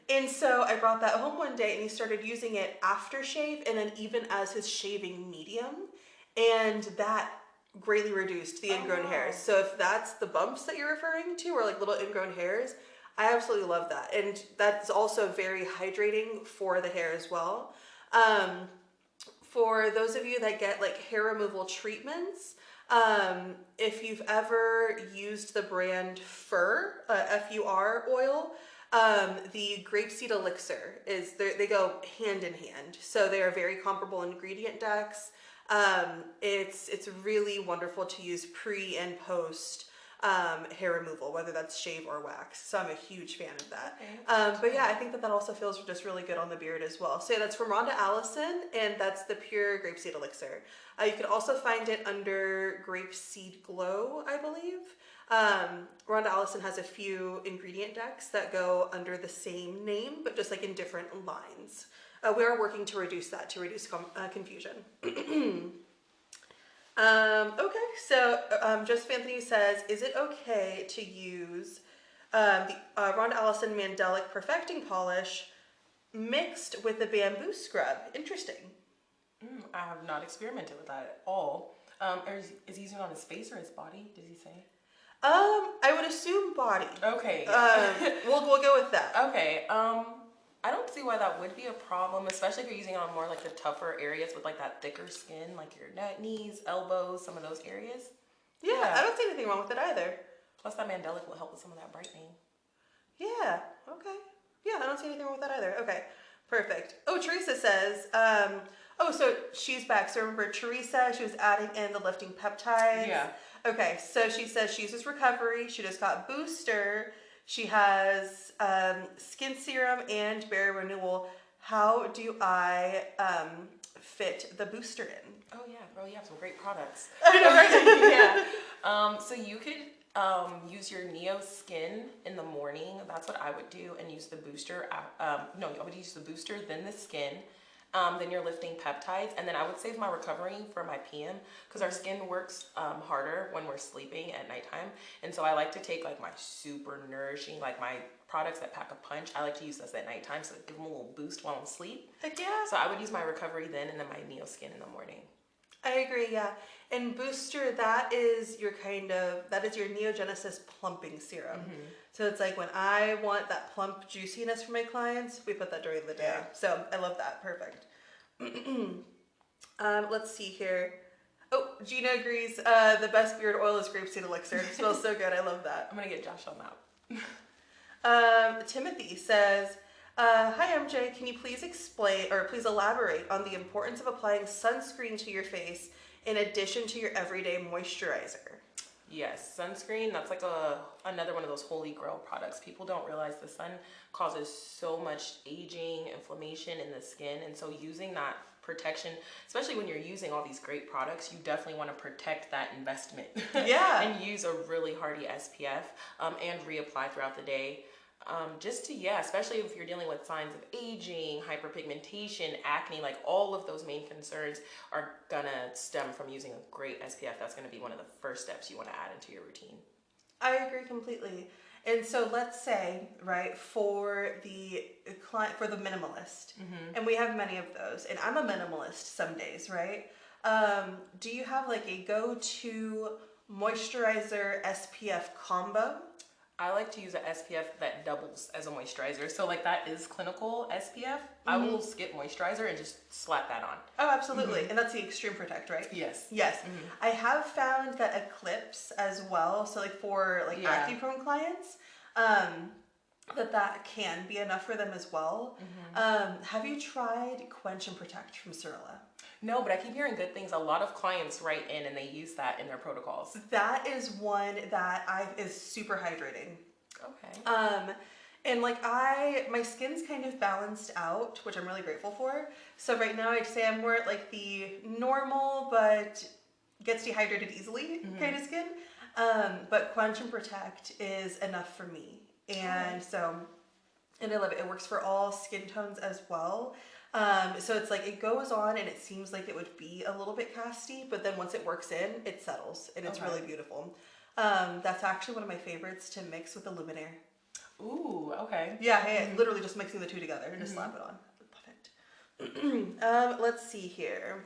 And so I brought that home one day and he started using it after shave and then even as his shaving medium. And that greatly reduced the ingrown hairs. So if that's the bumps that you're referring to, or like little ingrown hairs, I absolutely love that. And that's also very hydrating for the hair as well. For those of you that get like hair removal treatments, if you've ever used the brand Fur, F-U-R oil, the grapeseed elixir they go hand in hand. So they are very comparable ingredient decks. It's really wonderful to use pre and post hair removal, whether that's shave or wax. So I'm a huge fan of that. Okay. But yeah, I think that also feels just really good on the beard as well. So yeah, that's from Rhonda Allison, and that's the pure grapeseed elixir. You can also find it under Grapeseed Glow, I believe. Rhonda Allison has a few ingredient decks that go under the same name, but just like in different lines. We are working to reduce that, to reduce confusion. Okay, so Joseph Anthony says, is it okay to use the Rhonda Allison Mandelic Perfecting Polish mixed with the bamboo scrub? Interesting. I have not experimented with that at all. Is he using it on his face or his body? Does he say? I would assume body. Okay. We'll go with that. Okay. I don't see why that would be a problem, especially if you're using it on more like the tougher areas with like that thicker skin, like your neck, knees, elbows, some of those areas. Yeah, I don't see anything wrong with it either. Plus that mandelic will help with some of that brightening. Yeah, okay. Yeah, I don't see anything wrong with that either. Okay, perfect. Oh, Teresa says, so she's back. So remember Teresa, she was adding in the lifting peptides. Yeah. Okay, so she says she uses recovery. She just got booster. She has skin serum and berry renewal. How do I fit the booster in? Oh yeah, girl, you have some great products. I know, right? Yeah. So you could use your Neo Skin in the morning. That's what I would do, and use the booster. I would use the booster, then the skin. Then you're lifting peptides, and then I would save my recovery for my PM, because our skin works harder when we're sleeping at nighttime, and so I like to take like my super nourishing, like my products that pack a punch. I like to use those at nighttime, so give them a little boost while I'm asleep. Heck yeah. So I would use my recovery then, and then my Neo Skin in the morning. I agree, yeah. And booster, that is your Neogenesis plumping serum. So it's like when I want that plump juiciness for my clients, we put that during the day. Yeah. So I love that. Perfect. Let's see here. Oh, Gina agrees. The best beard oil is grapeseed elixir. It smells so good. I love that. I'm gonna get Josh on that. Timothy says, hi MJ, can you please explain or please elaborate on the importance of applying sunscreen to your face in addition to your everyday moisturizer? Yes, sunscreen, that's like another one of those holy grail products. People don't realize the sun causes so much aging, inflammation in the skin, and so using that protection, especially when you're using all these great products, you definitely want to protect that investment. Yeah. And use a really hardy SPF and reapply throughout the day. Just to, yeah, especially if you're dealing with signs of aging, hyperpigmentation, acne, like all of those main concerns are gonna stem from using a great SPF. That's gonna be one of the first steps you want to add into your routine. I agree completely. And so let's say, right, for the client, for the minimalist, and we have many of those, and I'm a minimalist some days, right? Do you have like a go-to moisturizer SPF combo? I like to use an SPF that doubles as a moisturizer. So like that is clinical SPF. I will skip moisturizer and just slap that on. Oh, absolutely. And that's the Extreme Protect, right? Yes. Yes. I have found that Eclipse as well, so like for like acne prone clients, that can be enough for them as well. Have you tried Quench and Protect from Sorella? No, but I keep hearing good things. A lot of clients write in and they use that in their protocols. That is one that is super hydrating. Okay. And like my skin's kind of balanced out, which I'm really grateful for. So right now I'd say I'm more at like the normal, but gets dehydrated easily kind of skin. But Quench and Protect is enough for me. And and I love it. It works for all skin tones as well. So it's like it goes on and it seems like it would be a little bit casty, but then once it works in, it settles and it's really beautiful. That's actually one of my favorites to mix with the Luminaire. Ooh, okay. Yeah, literally just mixing the two together and just slap it on. Love it. Let's see here.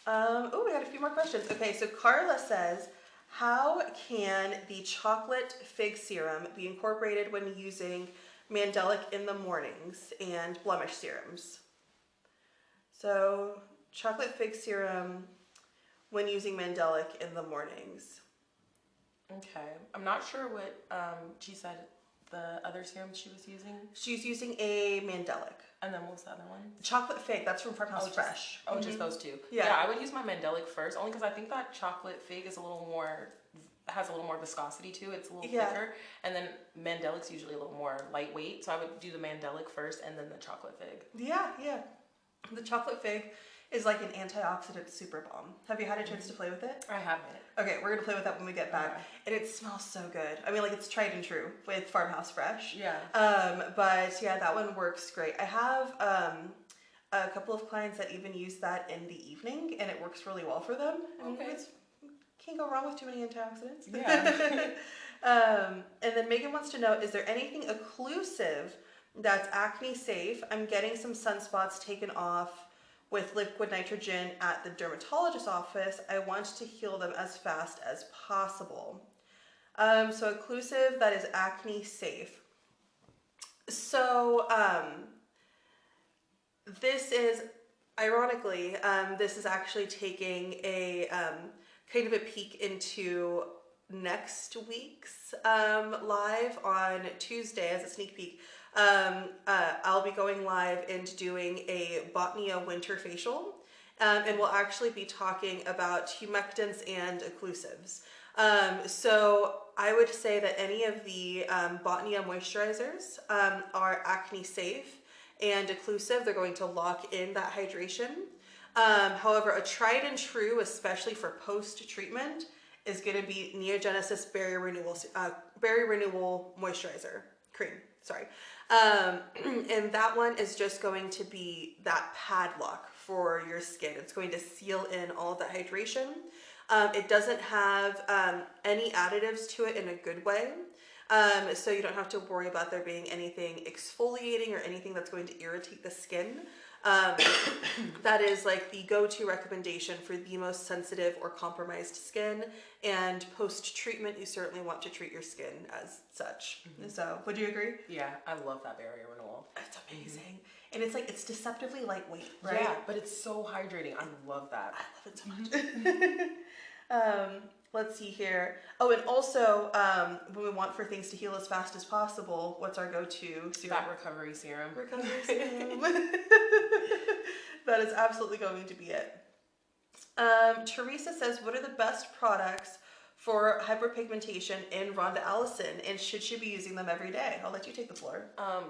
Oh, we got a few more questions. Okay, so Carla says, how can the chocolate fig serum be incorporated when using Mandelic in the mornings and blemish serums? So chocolate fig serum when using Mandelic in the mornings. Okay. I'm not sure what she said the other serum she was using. She's using a Mandelic. And then what was the other one? Chocolate fig, that's from Farmhouse Fresh. Just those two. Yeah, I would use my Mandelic first, only because I think that chocolate fig is has a little more viscosity to it. It's a little thicker. And then Mandelic's usually a little more lightweight. So I would do the Mandelic first and then the chocolate fig. Yeah. The chocolate fig is like an antioxidant super bomb. Have you had a chance to play with it? I haven't. Okay, we're gonna play with that when we get back. And it smells so good. I mean, like it's tried and true with Farmhouse Fresh. Yeah. But yeah, that one works great. I have a couple of clients that even use that in the evening and it works really well for them. Okay. Can't go wrong with too many antioxidants. Yeah. And then Megan wants to know, is there anything occlusive that's acne safe? I'm getting some sunspots taken off with liquid nitrogen at the dermatologist's office. I want to heal them as fast as possible. So occlusive that is acne safe. So this is, ironically, this is actually taking a kind of a peek into next week's live on Tuesday as a sneak peek. I'll be going live and doing a Botnia winter facial, and we'll actually be talking about humectants and occlusives. So I would say that any of the Botnia moisturizers are acne safe and occlusive. They're going to lock in that hydration. However, a tried and true, especially for post-treatment, is going to be Neogenesis Barrier Renewal Moisturizer Cream. Sorry. And that one is just going to be that padlock for your skin. It's going to seal in all of that hydration. It doesn't have any additives to it in a good way. So you don't have to worry about there being anything exfoliating or anything that's going to irritate the skin. That is like the go-to recommendation for the most sensitive or compromised skin, and post-treatment you certainly want to treat your skin as such. So would you agree? Yeah, I love that barrier renewal. It's amazing. And it's like, it's deceptively lightweight, right? Yeah, but it's so hydrating. I love that. I love it so much. Let's see here. Oh, and also, when we want for things to heal as fast as possible, what's our go-to serum? That recovery serum. Recovery serum. That is absolutely going to be it. Teresa says, what are the best products for hyperpigmentation in Rhonda Allison, and should she be using them every day? I'll let you take the floor.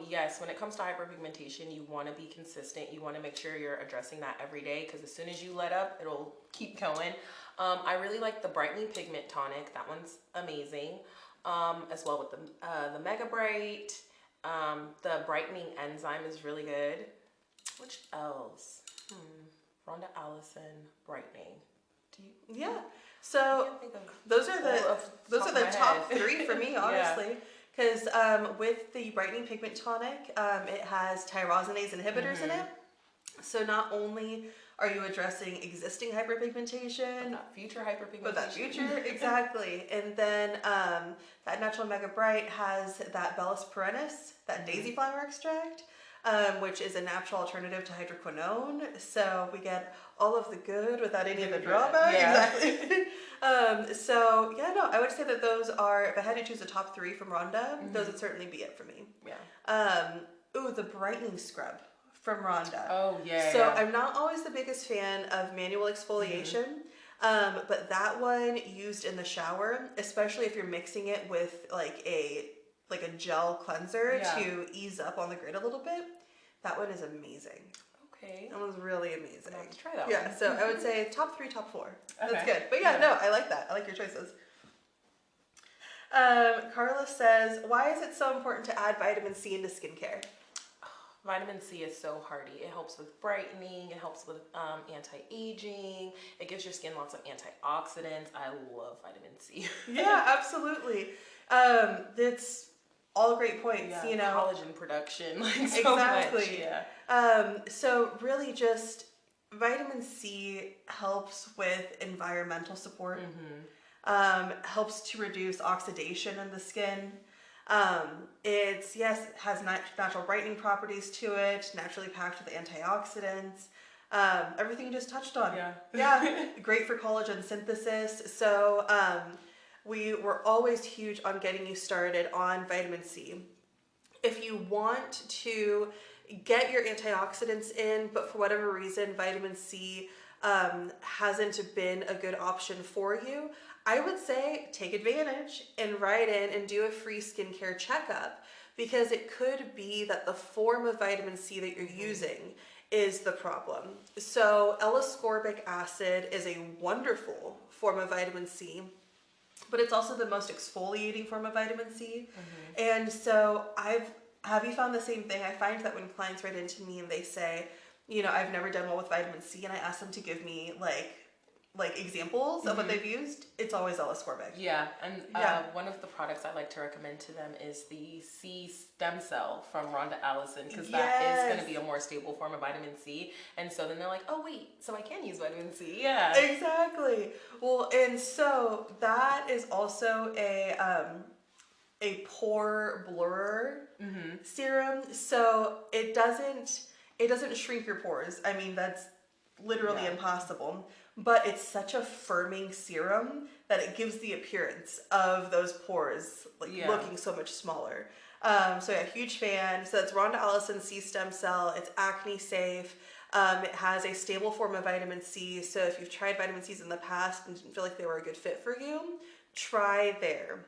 Yes, when it comes to hyperpigmentation, you want to be consistent. You want to make sure you're addressing that every day, because as soon as you let up, it'll keep going. I really like the Brightening Pigment Tonic. That one's amazing. As well with the Mega Bright. The Brightening Enzyme is really good. Which else? Rhonda Allison Brightening. Yeah. So those are the top 3 for me, honestly. Because with the Brightening Pigment Tonic, it has tyrosinase inhibitors in it. So not only are you addressing existing hyperpigmentation, but that future exactly. And then that Natural Mega Bright has that Bellus perennis, that daisy flower extract, which is a natural alternative to hydroquinone. So we get all of the good without any of the drawback. Yeah. Exactly. So yeah, no, I would say that those are, if I had to choose a top 3 from Rhonda, those would certainly be it for me. Yeah. Ooh, the brightening scrub from Rhonda. Oh yeah. So I'm not always the biggest fan of manual exfoliation, but that one used in the shower, especially if you're mixing it with like a gel cleanser to ease up on the grid a little bit, that one is amazing. Okay. That one's really amazing. I'll have to try that one. So I would say top 3, top 4. That's good. But yeah, no, I like that. I like your choices. Carla says, why is it so important to add vitamin C into skincare? Vitamin C is so hearty. It helps with brightening. It helps with anti-aging. It gives your skin lots of antioxidants. I love vitamin C. Yeah, absolutely. It's all great points. Yeah, you know, collagen production, like so exactly. Much. Yeah. So really, just vitamin C helps with environmental support. Helps to reduce oxidation in the skin. It has natural brightening properties to it, naturally packed with antioxidants, everything you just touched on. Yeah, great for collagen synthesis. So we were always huge on getting you started on vitamin C. If you want to get your antioxidants in, but for whatever reason vitamin C hasn't been a good option for you, I would say take advantage and write in and do a free skincare checkup, because it could be that the form of vitamin C that you're using is the problem. So L-ascorbic acid is a wonderful form of vitamin C, but it's also the most exfoliating form of vitamin C. And so have you found the same thing? I find that when clients write into me and they say, you know, I've never done well with vitamin C, and I ask them to give me like examples of what they've used, it's always L-ascorbic. Yeah, and one of the products I like to recommend to them is the C stem cell from Rhonda Allison, because that is going to be a more stable form of vitamin C. And so then they're like, oh wait, so I can use vitamin C. Yeah, exactly. Well, and so that is also a pore blurrer serum. So it doesn't shrink your pores. I mean, that's literally impossible. But it's such a firming serum that it gives the appearance of those pores looking so much smaller. So yeah, huge fan. So it's Rhonda Allison C stem cell. It's acne safe. It has a stable form of vitamin C. So if you've tried vitamin C's in the past and didn't feel like they were a good fit for you, try there.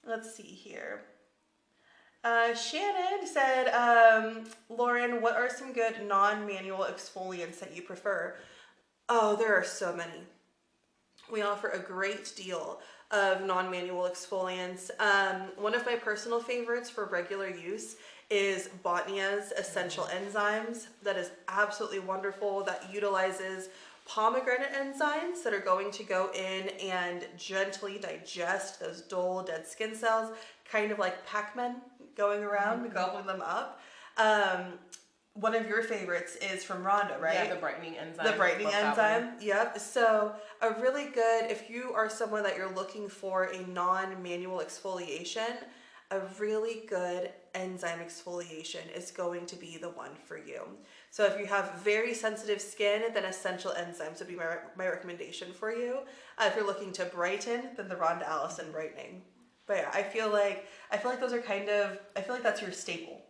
Let's see here. Shannon said, Lorin, what are some good non-manual exfoliants that you prefer? Oh, there are so many. We offer a great deal of non-manual exfoliants. One of my personal favorites for regular use is Botnia's Essential Enzymes. That is absolutely wonderful. That utilizes pomegranate enzymes that are going to go in and gently digest those dull, dead skin cells, kind of like Pac-Man going around, gobbling them up. One of your favorites is from Rhonda, right? Yeah, the Brightening Enzyme. The Brightening Enzyme, yep. So a really good, if you are someone that you're looking for a non-manual exfoliation, a really good enzyme exfoliation is going to be the one for you. So if you have very sensitive skin, then Essential Enzymes would be my recommendation for you. If you're looking to brighten, then the Rhonda Allison Brightening. But yeah, I feel like those are kind of, I feel like that's your staple.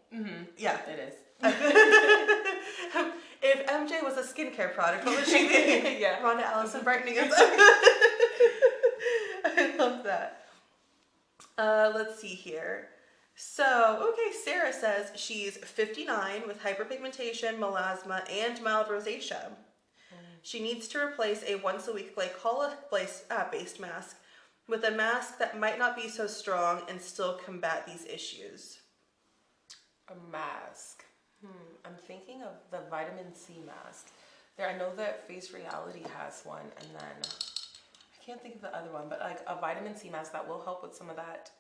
Yeah. It is. If MJ was a skincare product, what would she be? Yeah. Rhonda Allison Brightening Enzyme. Let's see here. So, okay, Sarah says she's 59 with hyperpigmentation, melasma, and mild rosacea. She needs to replace a once-a-week glycolic-based mask with a mask that might not be so strong and still combat these issues. A mask. I'm thinking of the vitamin C mask. I know that Face Reality has one, and then I can't think of the other one, but like a vitamin C mask that will help with some of that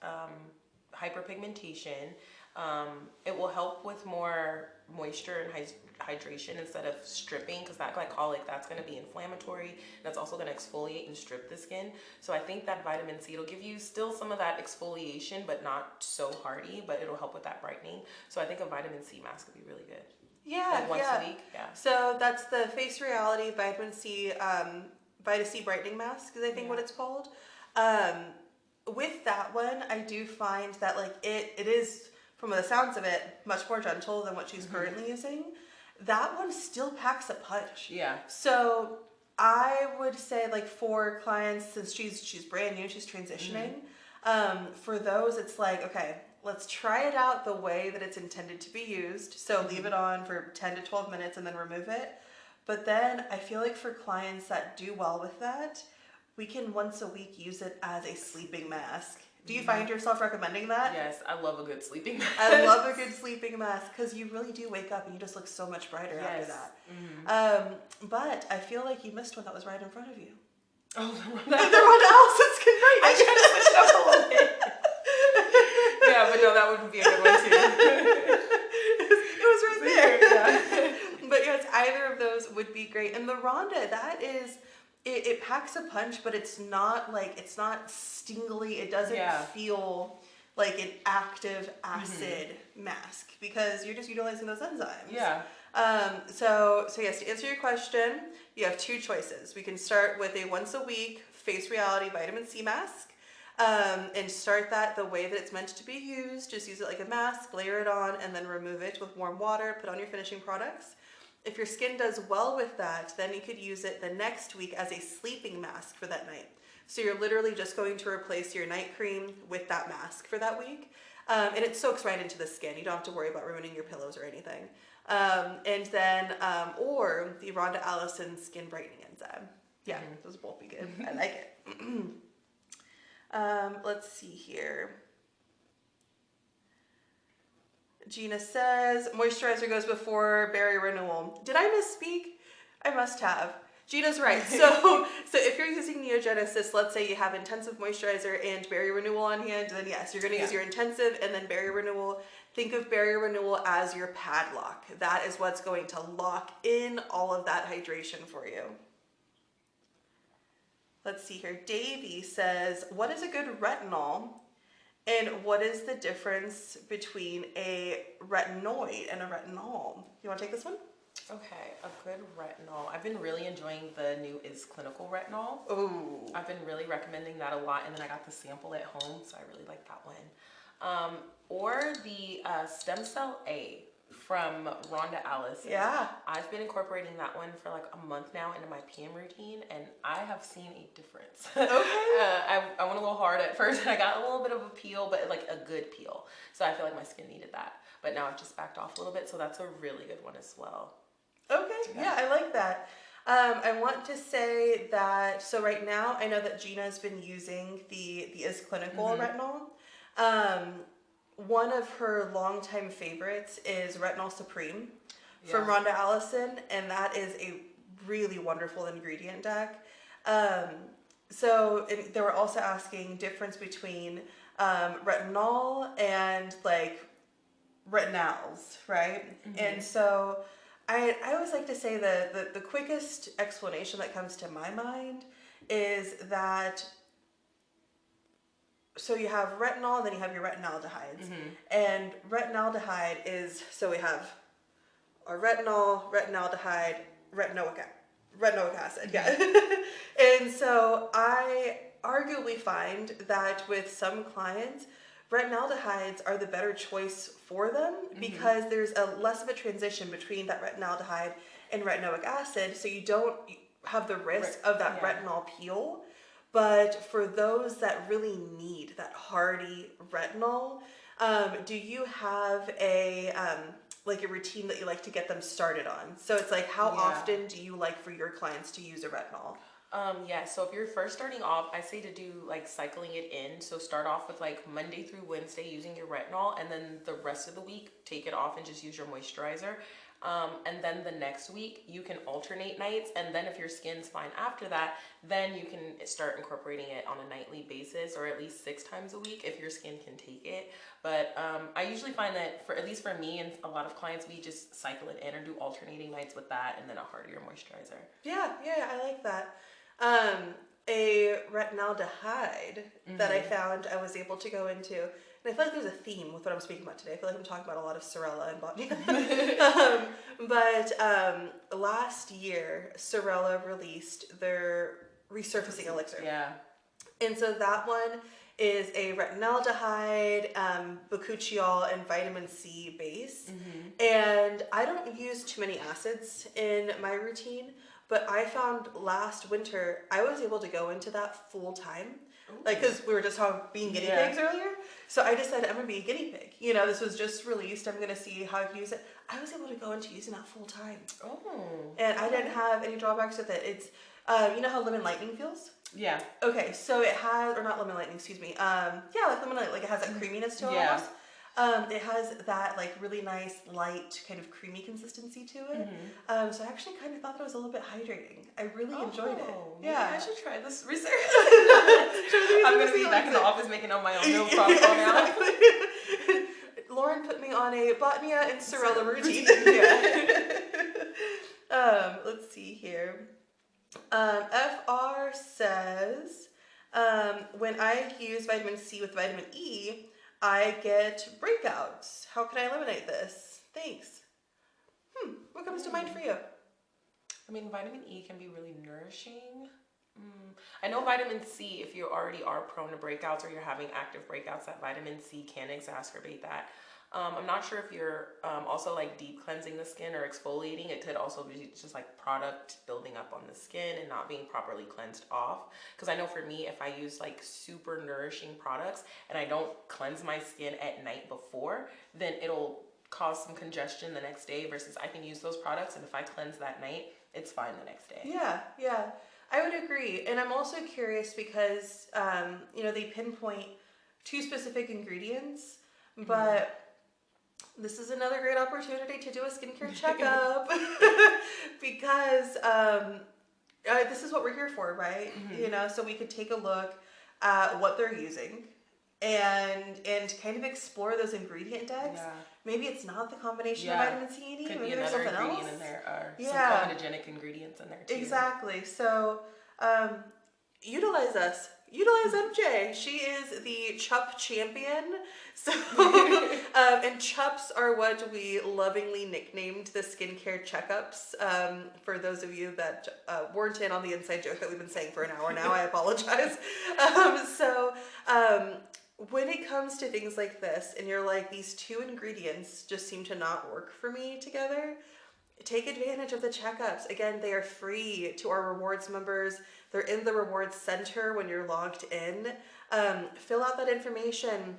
hyperpigmentation. It will help with more moisture and hydration instead of stripping, because that glycolic, that's going to be inflammatory, and that's also going to exfoliate and strip the skin. So I think that vitamin C, it'll give you still some of that exfoliation, but not so hardy, but it'll help with that brightening. So I think a vitamin C mask would be really good. Yeah, like once a week. Yeah. So that's the Face Reality Vitamin C Brightening Mask is I think what it's called. With that one, I do find that like it is, from the sounds of it, much more gentle than what she's currently using. That one still packs a punch. Yeah. So I would say, like, for clients, since she's brand new, she's transitioning, for those it's like, okay, let's try it out the way that it's intended to be used. So leave it on for 10 to 12 minutes and then remove it. But then I feel like for clients that do well with that, we can once a week use it as a sleeping mask. Do you find yourself recommending that? Yes, I love a good sleeping mask. I love a good sleeping mask because you really do wake up and you just look so much brighter after that. But I feel like you missed one that was right in front of you. Oh, the one Allison's skin brightening. I tried to switch it up a little bit. Yeah, but no, that would be a good one too. It was right there. Yeah. But yes, either of those would be great. And the Rhonda, that is... It packs a punch, but it's not stingly. It doesn't feel like an active acid mask because you're just utilizing those enzymes. Yeah. So yes, to answer your question, you have two choices. We can start with a once a week Face Reality Vitamin C mask, and start that the way that it's meant to be used. Just use it like a mask, layer it on, and then remove it with warm water. Put on your finishing products. If your skin does well with that, then you could use it the next week as a sleeping mask for that night. So you're literally just going to replace your night cream with that mask for that week. And it soaks right into the skin. You don't have to worry about ruining your pillows or anything. And then, or the Rhonda Allison Skin Brightening Enzyme. Yeah, those will both be good. I like it. Let's see here. Gina says, moisturizer goes before barrier renewal. Did I misspeak? I must have. Gina's right. So if you're using Neogenesis, let's say you have intensive moisturizer and barrier renewal on hand, then yes, you're going to use your intensive and then barrier renewal. Think of barrier renewal as your padlock. That is what's going to lock in all of that hydration for you. Let's see here. Davey says, what is a good retinol? And what is the difference between a retinoid and a retinol? You want to take this one? Okay, a good retinol. I've been really enjoying the new Is Clinical retinol. Ooh. I've been really recommending that a lot, and then I got the sample at home, so I really like that one. Or the Stem Cell A from Rhonda Allison. Yeah. I've been incorporating that one for like a month now into my PM routine, and I have seen a difference. Okay. I went a little hard at first, and I got a little bit of a peel, but like a good peel. So I feel like my skin needed that. But now I've just backed off a little bit, so that's a really good one as well. Okay, yeah, I like that. I want to say that, so right now, I know that Gina's been using the Is Clinical retinol. One of her longtime favorites is Retinol Supreme from Rhonda Allison, and that is a really wonderful ingredient deck. So they were also asking difference between retinol and like retinols, right? And so I always like to say the quickest explanation that comes to my mind is that, so you have retinol and then you have your retinaldehydes. And retinaldehyde is, so we have our retinol, retinaldehyde, retinoic acid, And so I arguably find that with some clients, retinaldehydes are the better choice for them because there's a less of a transition between that retinaldehyde and retinoic acid, so you don't have the risk of that retinol peel. But for those that really need that hardy retinol, do you have a like a routine that you like to get them started on? So it's like, how often do you like for your clients to use a retinol? Yeah, so if you're first starting off, I say to do like cycling it in. So start off with like Monday through Wednesday using your retinol, and then the rest of the week, take it off and just use your moisturizer. And then the next week you can alternate nights, and then if your skin's fine after that, then you can start incorporating it on a nightly basis, or at least 6 times a week if your skin can take it. But I usually find that at least for me and a lot of clients, we just cycle it in or do alternating nights with that and then a hardier moisturizer. Yeah, I like that. A retinaldehyde that I found I was able to go into, and I feel like there's a theme with what I'm speaking about today. I feel like I'm talking about a lot of Sorella and Botnia. But last year, Sorella released their Resurfacing Elixir. Yeah. And so that one is a retinaldehyde, bakuchiol, and vitamin C base. And I don't use too many acids in my routine, but I found last winter I was able to go into that full time. Like, because we were just talking being guinea pigs earlier. So I decided I'm going to be a guinea pig. You know, this was just released. I'm going to see how I can use it. I was able to go into using that full time. And I didn't have any drawbacks with it. It's, you know how lemon lightning feels? Yeah. Okay, so it has, or not lemon lightning, excuse me. Yeah, like lemon lightning, like it has that creaminess to it almost. It has that like really nice light kind of creamy consistency to it. So I actually kind of thought that was a little bit hydrating. I really enjoyed it. Yeah, I should try this research. I'm gonna be back in the office making on my own milk protocol now. Lorin put me on a Botnia and Sorella routine. Let's see here. FR says, when I use vitamin C with vitamin E, I get breakouts. How can I eliminate this? Thanks. What comes to mind for you? I mean, vitamin E can be really nourishing. I know vitamin C, if you already are prone to breakouts or you're having active breakouts, that vitamin C can exacerbate that. I'm not sure if you're also like deep cleansing the skin or exfoliating. It could also be just like product building up on the skin and not being properly cleansed off. Because I know for me, if I use like super nourishing products and I don't cleanse my skin at night before, then it'll cause some congestion the next day, versus I can use those products and if I cleanse that night, it's fine the next day. Yeah, I would agree. And I'm also curious because, you know, they pinpoint 2 specific ingredients, but this is another great opportunity to do a skincare checkup because this is what we're here for, right? You know, so we could take a look at what they're using and kind of explore those ingredient decks. Maybe it's not the combination of vitamin C and E. Maybe there's something else. In there, or some comedogenic ingredients in there too. Exactly. So utilize us. Utilize MJ. She is the CHUP champion. So, and CHUPs are what we lovingly nicknamed the skincare checkups. For those of you that weren't in on the inside joke that we've been saying for an hour now, I apologize. When it comes to things like this, and you're like, these 2 ingredients just seem to not work for me together, take advantage of the checkups. Again, they are free to our rewards members. They're in the rewards center when you're logged in. Fill out that information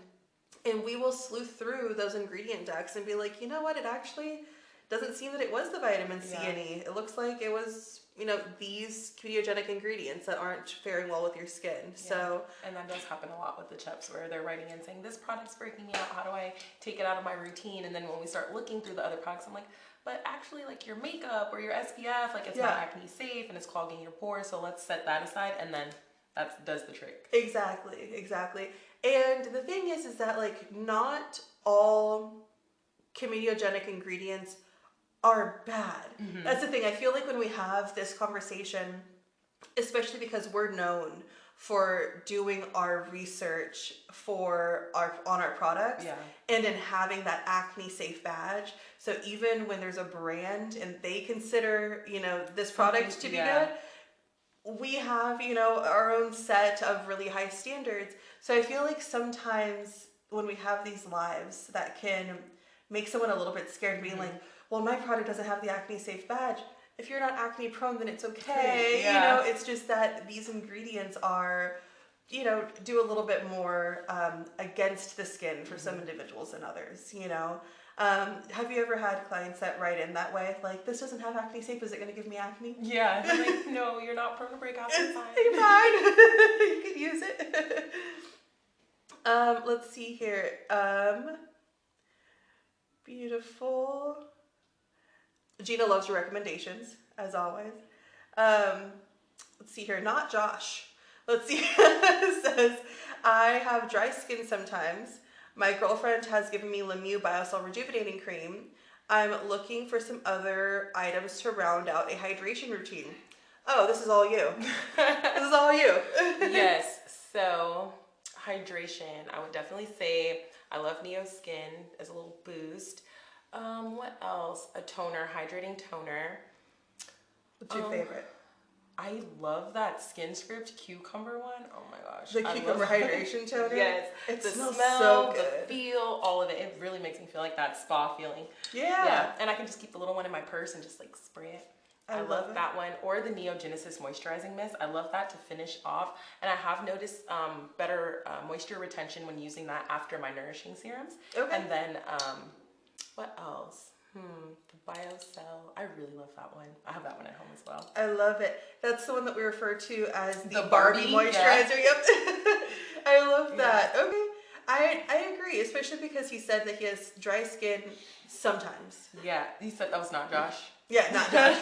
and we will sleuth through those ingredient decks and be like, you know what, it actually doesn't seem that it was the vitamin C and E. It looks like it was, you know, these comedogenic ingredients that aren't faring well with your skin. So, and that does happen a lot with the CHUPs where they're writing in saying, this product's breaking me out. How do I take it out of my routine? And then when we start looking through the other products, I'm like, but actually like your makeup or your SPF, like it's not acne safe and it's clogging your pores. So let's set that aside. And then that does the trick. Exactly. And the thing is that like not all comedogenic ingredients are bad. That's the thing. I feel like when we have this conversation, especially because we're known for doing our research on our products and in having that acne safe badge. So even when there's a brand and they consider, you know, this product to be good, we have, you know, our own set of really high standards. So I feel like sometimes when we have these lives that can make someone a little bit scared, being like, well, my product doesn't have the acne safe badge. if you're not acne prone, then it's okay. Yeah. You know, it's just that these ingredients are, you know, do a little bit more against the skin for some individuals than others, you know. Have you ever had clients that write in that way? Like, this doesn't have acne safe, is it going to give me acne? Yeah, they're like, no, you're not prone to breakouts, it's fine. You're fine. You can use it. Let's see here. Beautiful. Gina loves your recommendations, as always. Let's see here. Not Josh. Let's see. It says, I have dry skin sometimes. My girlfriend has given me Lemieux Biocell Rejuvenating Cream. I'm looking for some other items to round out a hydration routine. Oh, this is all you. This is all you. Yes. So, hydration. I would definitely say I love Neo Skin as a little boost. What else? A toner, hydrating toner. What's your favorite? I love that Skin Script cucumber one. Oh my gosh. The cucumber hydration toner? Yes. It the smells smell, so good. the feel, all of it. It really makes me feel like that spa feeling. Yeah. And I can just keep the little one in my purse and just like spray it. I love love that one. Or the Neogenesis Moisturizing Mist. I love that to finish off. And I have noticed better moisture retention when using that after my nourishing serums. Okay. And then, what else? The BioCell. I really love that one. I have that one at home as well. I love it. That's the one that we refer to as the Barbie moisturizer. Yeah. Yep. I love that. Okay. I agree, especially because he said that he has dry skin sometimes. Yeah, he said that was not Josh. Yeah, not Josh.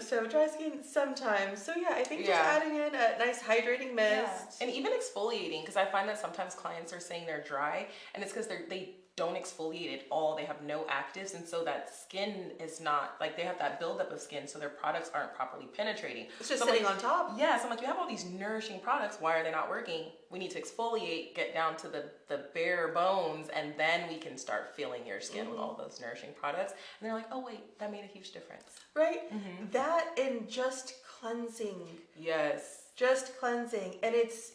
So dry skin sometimes. So yeah, I think just adding in a nice hydrating mist. Yeah. And even exfoliating, because I find that sometimes clients are saying they're dry, and it's because they don't exfoliate at all. They have no actives, and so that skin is not, like, they have that buildup of skin, so their products aren't properly penetrating. It's just so sitting on top. Yeah, so I'm like, you have all these nourishing products, why are they not working? We need to exfoliate, get down to the bare bones, and then we can start filling your skin with all those nourishing products. And they're like, oh wait, that made a huge difference. Right? That and just cleansing. Yes. Just cleansing. And it's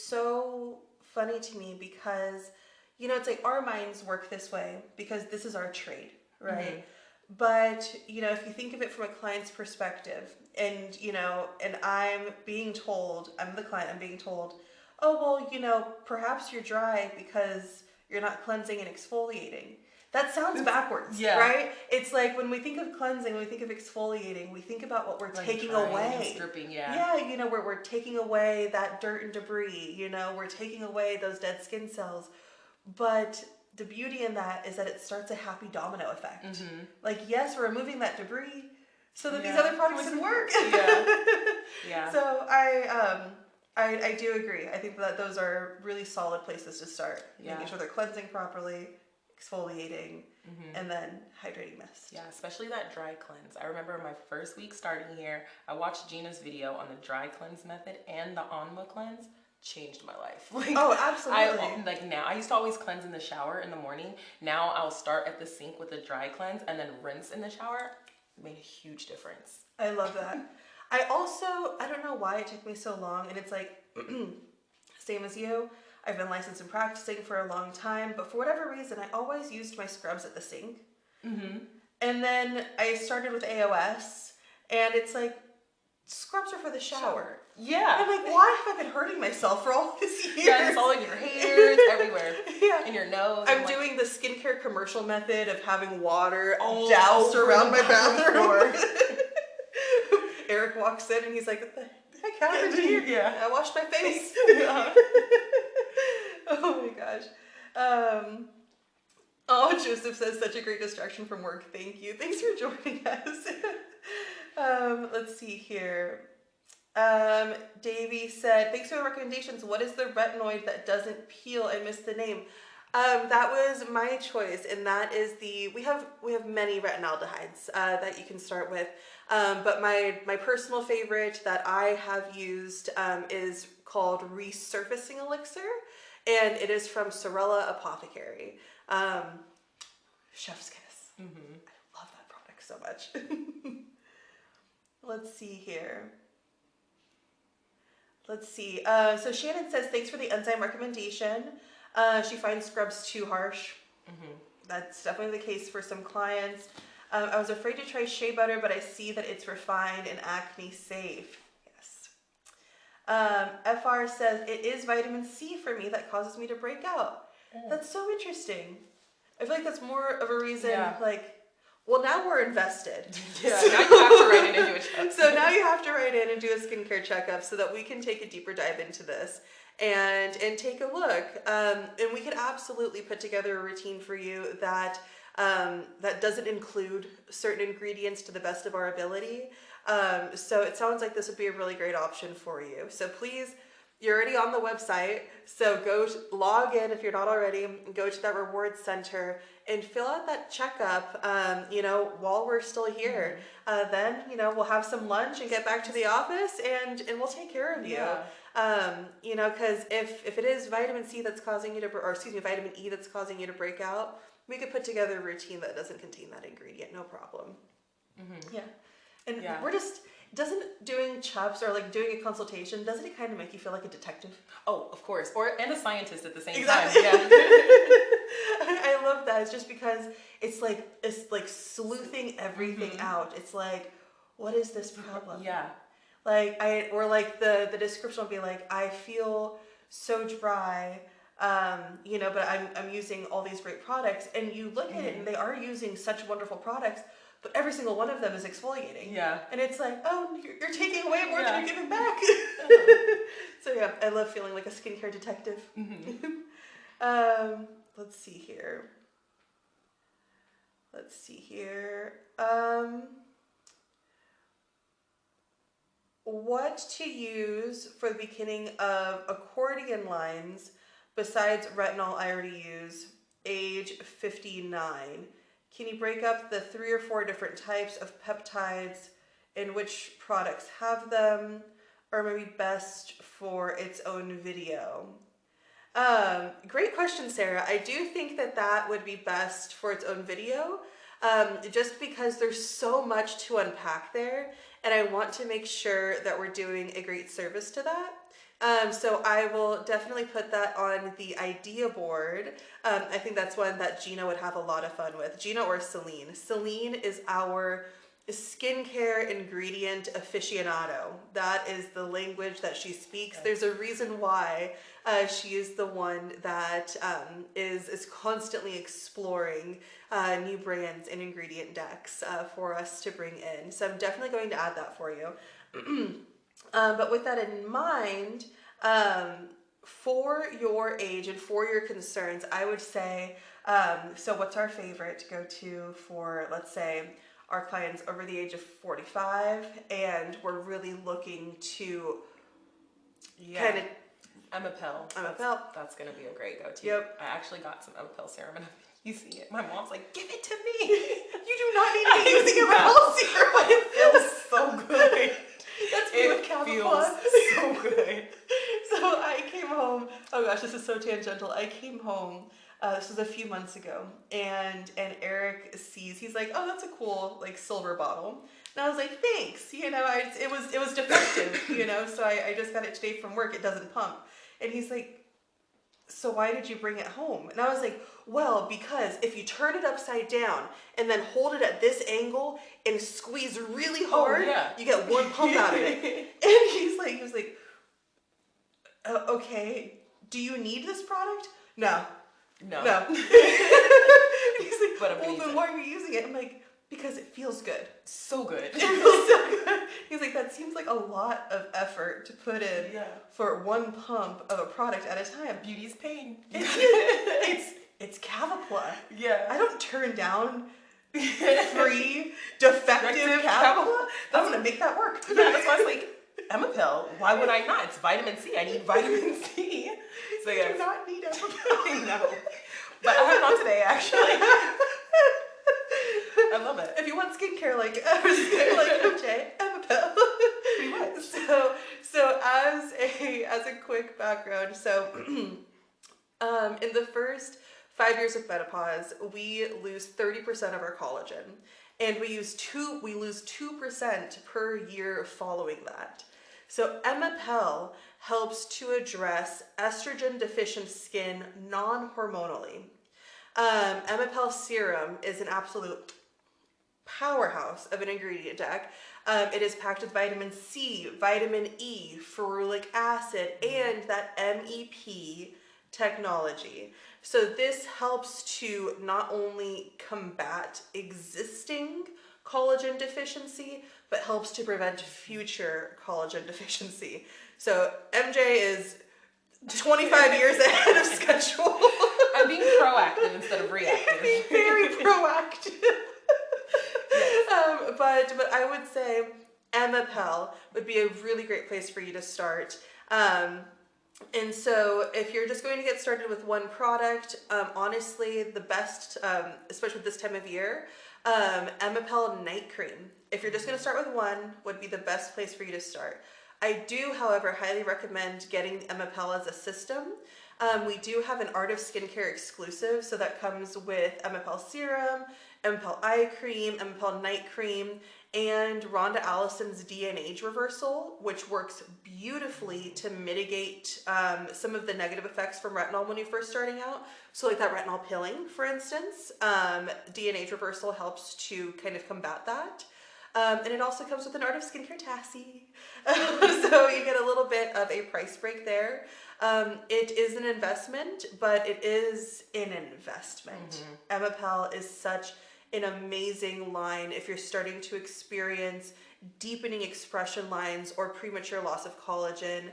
so funny to me because, you know, it's like our minds work this way because this is our trade, right? But, you know, if you think of it from a client's perspective and, you know, and I'm the client, I'm being told, oh, well, you know, perhaps you're dry because you're not cleansing and exfoliating. That sounds backwards, right? It's like when we think of cleansing, when we think of exfoliating, we think about what we're like taking away. Stripping, yeah, you know, where we're taking away that dirt and debris, you know, we're taking away those dead skin cells. But the beauty in that is that it starts a happy domino effect. Like, yes, we're removing that debris so that these other products can work. Yeah. So I do agree. I think that those are really solid places to start. Making sure they're cleansing properly, exfoliating, and then hydrating mist. Yeah, especially that dry cleanse. I remember my first week starting here, I watched Gina's video on the dry cleanse method and the Anma cleanse. Changed my life. Like, oh, absolutely. Now, I used to always cleanse in the shower in the morning. Now I'll start at the sink with a dry cleanse and then rinse in the shower. Made a huge difference. I love that. I don't know why it took me so long, and it's like, same as you, I've been licensed and practicing for a long time, but for whatever reason, I always used my scrubs at the sink. And then I started with AOS, and it's like, scrubs are for the shower. Yeah. I'm like, why have I been hurting myself for all this years? Yeah, it's all in your hair, it's everywhere. In your nose. I'm doing the skincare commercial method of having water doused around my bathroom. Eric walks in and he's like, what the heck happened here? Yeah. I washed my face. Oh my gosh. Joseph says, such a great distraction from work. Thank you. Thanks for joining us. Let's see here. Davey said, thanks for the recommendations. What is the retinoid that doesn't peel? I missed the name. That was my choice, and that is we have many retinaldehydes that you can start with. But my personal favorite that I have used is called Resurfacing Elixir, and it is from Sorella Apothecary. Chef's kiss. I love that product so much. Let's see here. Let's see. So Shannon says, thanks for the enzyme recommendation. She finds scrubs too harsh. That's definitely the case for some clients. I was afraid to try shea butter, but I see that it's refined and acne safe. Yes. FR says, it is vitamin C for me that causes me to break out. That's so interesting. I feel like that's more of a reason, like, well, now we're invested. Yeah, now you have to write in and do a checkup. So now you have to write in and do a skincare checkup so that we can take a deeper dive into this and take a look. And we could absolutely put together a routine for you that that doesn't include certain ingredients to the best of our ability. So it sounds like this would be a really great option for you. So please, you're already on the website, so log in if you're not already, go to that rewards center and fill out that checkup, you know, while we're still here. Then, you know, we'll have some lunch and get back to the office and we'll take care of you. Yeah. You know, because if it is vitamin C that's causing you to, or excuse me, vitamin E that's causing you to break out, we could put together a routine that doesn't contain that ingredient, no problem. Yeah. And we're just, doesn't doing CHUPS or like doing a consultation, doesn't it kind of make you feel like a detective? Oh, of course. And a scientist at the same time. Yeah. I love that. It's just because it's like sleuthing everything out. It's like, what is this problem? Yeah. Like or like the description will be like, I feel so dry, you know, but I'm using all these great products, and you look at it and they are using such wonderful products, but every single one of them is exfoliating. Yeah. And it's like, oh, you're taking away more than you're giving back. So yeah, I love feeling like a skincare detective. Let's see here. What to use for the beginning of accordion lines besides retinol I already use, age 59. Can you break up the 3 or 4 different types of peptides and which products have them, or maybe best for its own video? Great question, Sarah. I do think that would be best for its own video, just because there's so much to unpack there, and I want to make sure that we're doing a great service to that. So I will definitely put that on the idea board. I think that's one that Gina would have a lot of fun with. Gina or Celine. Celine is our skincare ingredient aficionado. That is the language that she speaks. There's a reason why she is the one that is constantly exploring new brands and ingredient decks for us to bring in. So I'm definitely going to add that for you. But with that in mind, for your age and for your concerns, I would say, so what's our favorite to go to for, let's say, our clients over the age of 45, and we're really looking to kind of... Emapel. That's going to be a great go-to. Yep. I actually got some Emapel serum and I'm using it. My mom's like, give it to me. You do not need to be using Emapel serum. But it feels so good. That's me with Cavapla. Feels so good. So I came home. Oh gosh, this is so tangential. I came home. This was a few months ago, and Eric sees. He's like, "Oh, that's a cool like silver bottle." And I was like, "Thanks." You know, it was defective. You know, so I just got it today from work. It doesn't pump. And he's like, "So why did you bring it home?" And I was like, "Well, because if you turn it upside down and then hold it at this angle and squeeze really hard, you get one pump out of it." And he was like, "Okay, do you need this product?" No. He's like, but well, then why are you using it? I'm like, because it feels good. So good. It feels so good. He's like, that seems like a lot of effort to put in for one pump of a product at a time. Beauty's pain. It's Cavapla. Yeah. I don't turn down free, defective Cavapla. I'm going to make that work. Yeah, that's why I was like, Emapel, why would I not? It's vitamin C. I need vitamin C. So you do not need Emapel. I know. But I have it on today, actually. I love it. If you want skincare like MJ, Emapel. Pretty much. So as a quick background, so in the first 5 years of menopause, we lose 30% of our collagen, and we lose 2% per year following that. So Emapel helps to address estrogen deficient skin non-hormonally. Emapel Serum is an absolute powerhouse of an ingredient deck. It is packed with vitamin C, vitamin E, ferulic acid, and that MEP technology. So this helps to not only combat existing collagen deficiency, but helps to prevent future collagen deficiency. So MJ is 25 years ahead of schedule. I'm being proactive instead of reactive. Being very proactive. But I would say Emapel would be a really great place for you to start. And so if you're just going to get started with one product, honestly, the best, especially this time of year, Emapel Night Cream. If you're just going to start with one, would be the best place for you to start. I do, however, highly recommend getting Emapel as a system. We do have an Art of Skincare exclusive, so that comes with Emapel Serum, Emapel Eye Cream, Emapel Night Cream, and Rhonda Allison's DNA Reversal, which works beautifully to mitigate some of the negative effects from retinol when you're first starting out. So like that retinol pilling, for instance, DNA Reversal helps to kind of combat that. And it also comes with an Art of Skincare Tassie. So you get a little bit of a price break there. It is an investment, but it is an investment. Emapel is such an amazing line if you're starting to experience deepening expression lines or premature loss of collagen.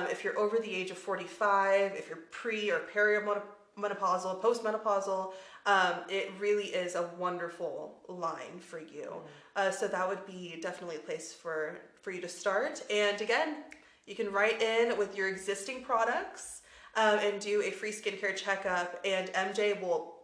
If you're over the age of 45, if you're pre or perimenopausal, postmenopausal, it really is a wonderful line for you. So that would be definitely a place for you to start. And again, you can write in with your existing products and do a free skincare checkup, and MJ will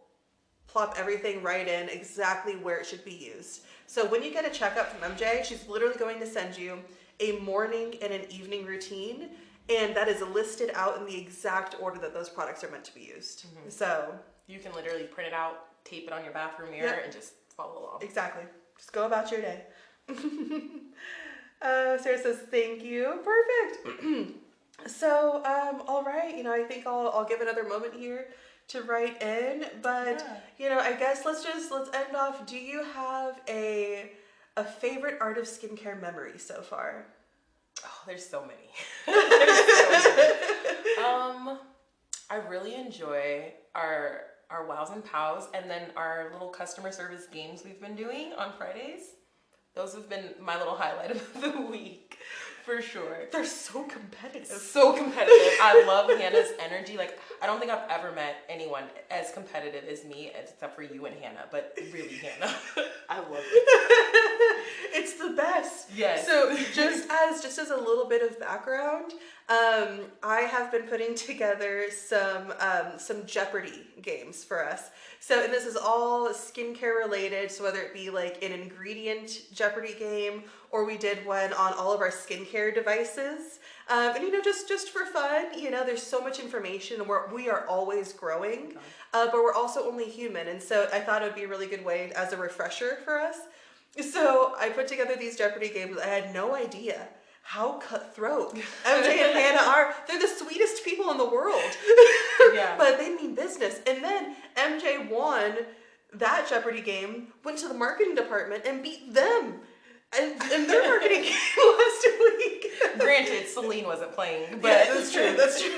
plop everything right in exactly where it should be used. So when you get a checkup from MJ, she's literally going to send you a morning and an evening routine, and that is listed out in the exact order that those products are meant to be used. So you can literally print it out, tape it on your bathroom mirror, and just follow along. Exactly. Just go about your day. Sarah says, thank you. Perfect. So, all right, I think I'll give another moment here to write in, but I guess let's end off. Do you have a favorite Art of Skincare memory so far? Oh, there's so many. There's so many. I really enjoy our wows and pows, and then our little customer service games we've been doing on Fridays. Those have been my little highlight of the week, for sure. They're so competitive. So competitive. I love Hannah's energy. Like, I don't think I've ever met anyone as competitive as me, except for you and Hannah, but really Hannah. I love it. It's the best. Yes. So just as a little bit of background, I have been putting together some Jeopardy games for us. So, and this is all skincare related. So whether it be like an ingredient Jeopardy game, or we did one on all of our skincare devices. And just for fun, there's so much information, and we are always growing, but we're also only human. And so I thought it would be a really good way as a refresher for us. So I put together these Jeopardy games. I had no idea how cutthroat MJ and Hannah are. They're the sweetest people in the world. Yeah. But they mean business. And then MJ won that Jeopardy game, went to the marketing department and beat them and their marketing game last week. Granted, Celine wasn't playing, but yeah, that's true. That's true.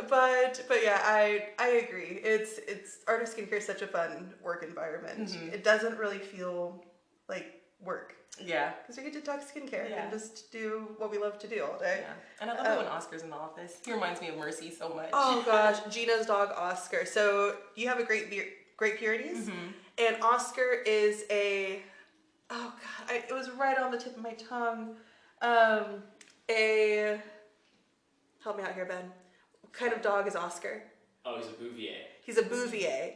But yeah, I agree. It's Art of Skincare is such a fun work environment. It doesn't really feel like work. Yeah. Because we get to talk skincare and just do what we love to do all day. Yeah. And I love it when Oscar's in the office. He reminds me of Mercy so much. Oh gosh, Gina's dog Oscar. So you have a Great Purities, and Oscar is it was right on the tip of my tongue. Help me out here, Ben. What kind of dog is Oscar? Oh, he's a Bouvier. He's a Bouvier.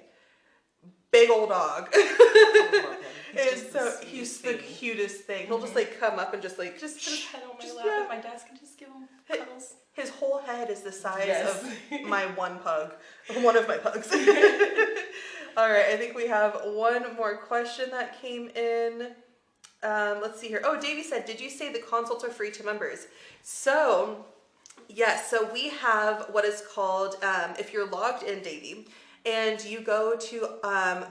Big old dog. I love him. He's the cutest thing. He'll just come up and just put his head on my lap at my desk and just give him cuddles. His whole head is the size of my one of my pugs. All right, I think we have one more question that came in. Let's see here. Oh, Davey said, did you say the consults are free to members? So, yes. So we have what is called, if you're logged in, Davey, and you go to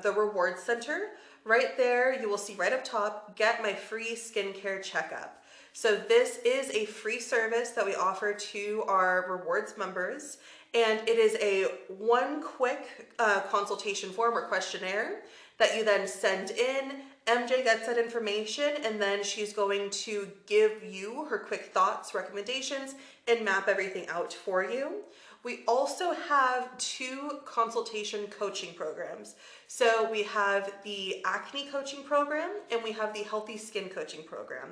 the Reward Center. Right there, you will see right up top, get my free skincare checkup. So this is a free service that we offer to our rewards members, and it is a one quick consultation form or questionnaire that you then send in. MJ gets that information, and then she's going to give you her quick thoughts, recommendations, and map everything out for you. We also have 2 consultation coaching programs. So we have the acne coaching program and we have the healthy skin coaching program.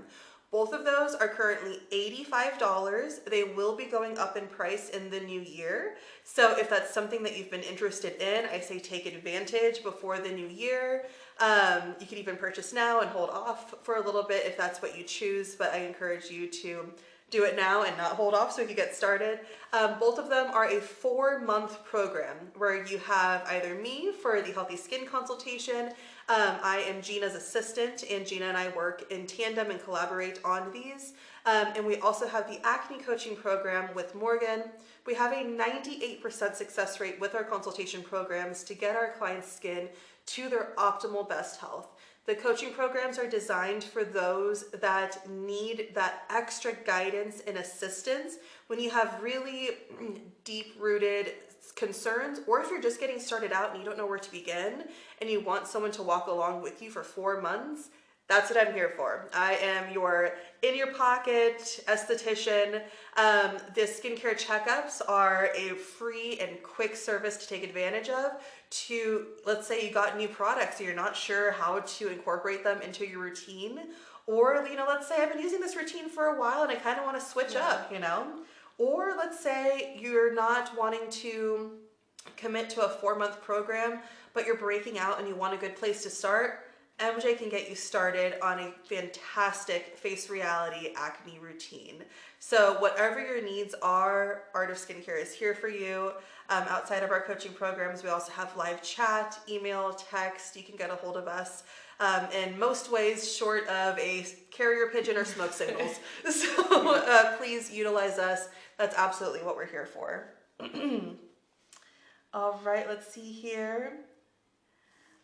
Both of those are currently $85. They will be going up in price in the new year. So if that's something that you've been interested in, I say take advantage before the new year. You can even purchase now and hold off for a little bit if that's what you choose, but I encourage you to do it now and not hold off so we can get started. Both of them are a 4-month program where you have either me for the healthy skin consultation. I am Gina's assistant, and Gina and I work in tandem and collaborate on these. And we also have the acne coaching program with Morgan. We have a 98% success rate with our consultation programs to get our clients' skin to their optimal best health. The coaching programs are designed for those that need that extra guidance and assistance when you have really deep-rooted concerns, or if you're just getting started out and you don't know where to begin and you want someone to walk along with you for 4 months. That's what I'm here for. I am your in-your-pocket esthetician. The skincare checkups are a free and quick service to take advantage of. To, let's say you got new products and you're not sure how to incorporate them into your routine, or let's say I've been using this routine for a while and I kind of want to switch up, or let's say you're not wanting to commit to a 4-month program, but you're breaking out and you want a good place to start. MJ can get you started on a fantastic Face Reality acne routine. So whatever your needs are, Art of Skincare is here for you. Outside of our coaching programs, we also have live chat, email, text. You can get a hold of us in most ways short of a carrier pigeon or smoke signals. So please utilize us. That's absolutely what we're here for. All right, let's see here.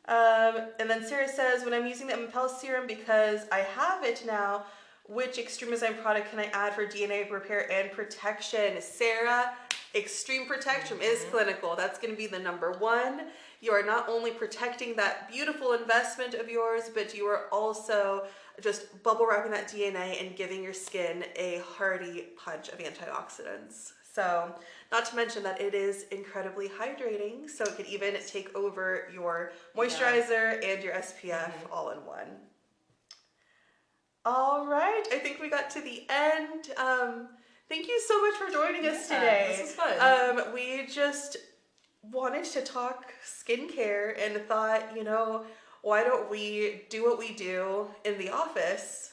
And then Sarah says, when I'm using the Impel Serum because I have it now, which Extreme Enzyme product can I add for DNA repair and protection? Sarah, Extreme Protection is clinical. That's going to be the #1. You are not only protecting that beautiful investment of yours, but you are also just bubble wrapping that DNA and giving your skin a hearty punch of antioxidants. So, not to mention that it is incredibly hydrating, so it could even take over your moisturizer and your SPF all in one. All right, I think we got to the end. Thank you so much for joining us today. This was fun. We just wanted to talk skincare and thought, why don't we do what we do in the office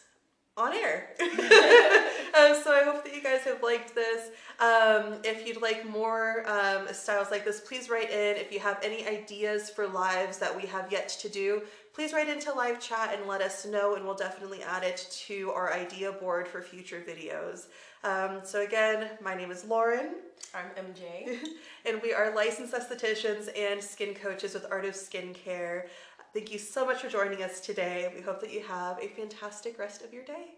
on air? So I hope that you guys have liked this. If you'd like more styles like this, please write in. If you have any ideas for lives that we have yet to do, please write into live chat and let us know, and we'll definitely add it to our idea board for future videos. So again, my name is Lorin. I'm MJ. And we are licensed estheticians and skin coaches with Art of Skincare. Thank you so much for joining us today. We hope that you have a fantastic rest of your day.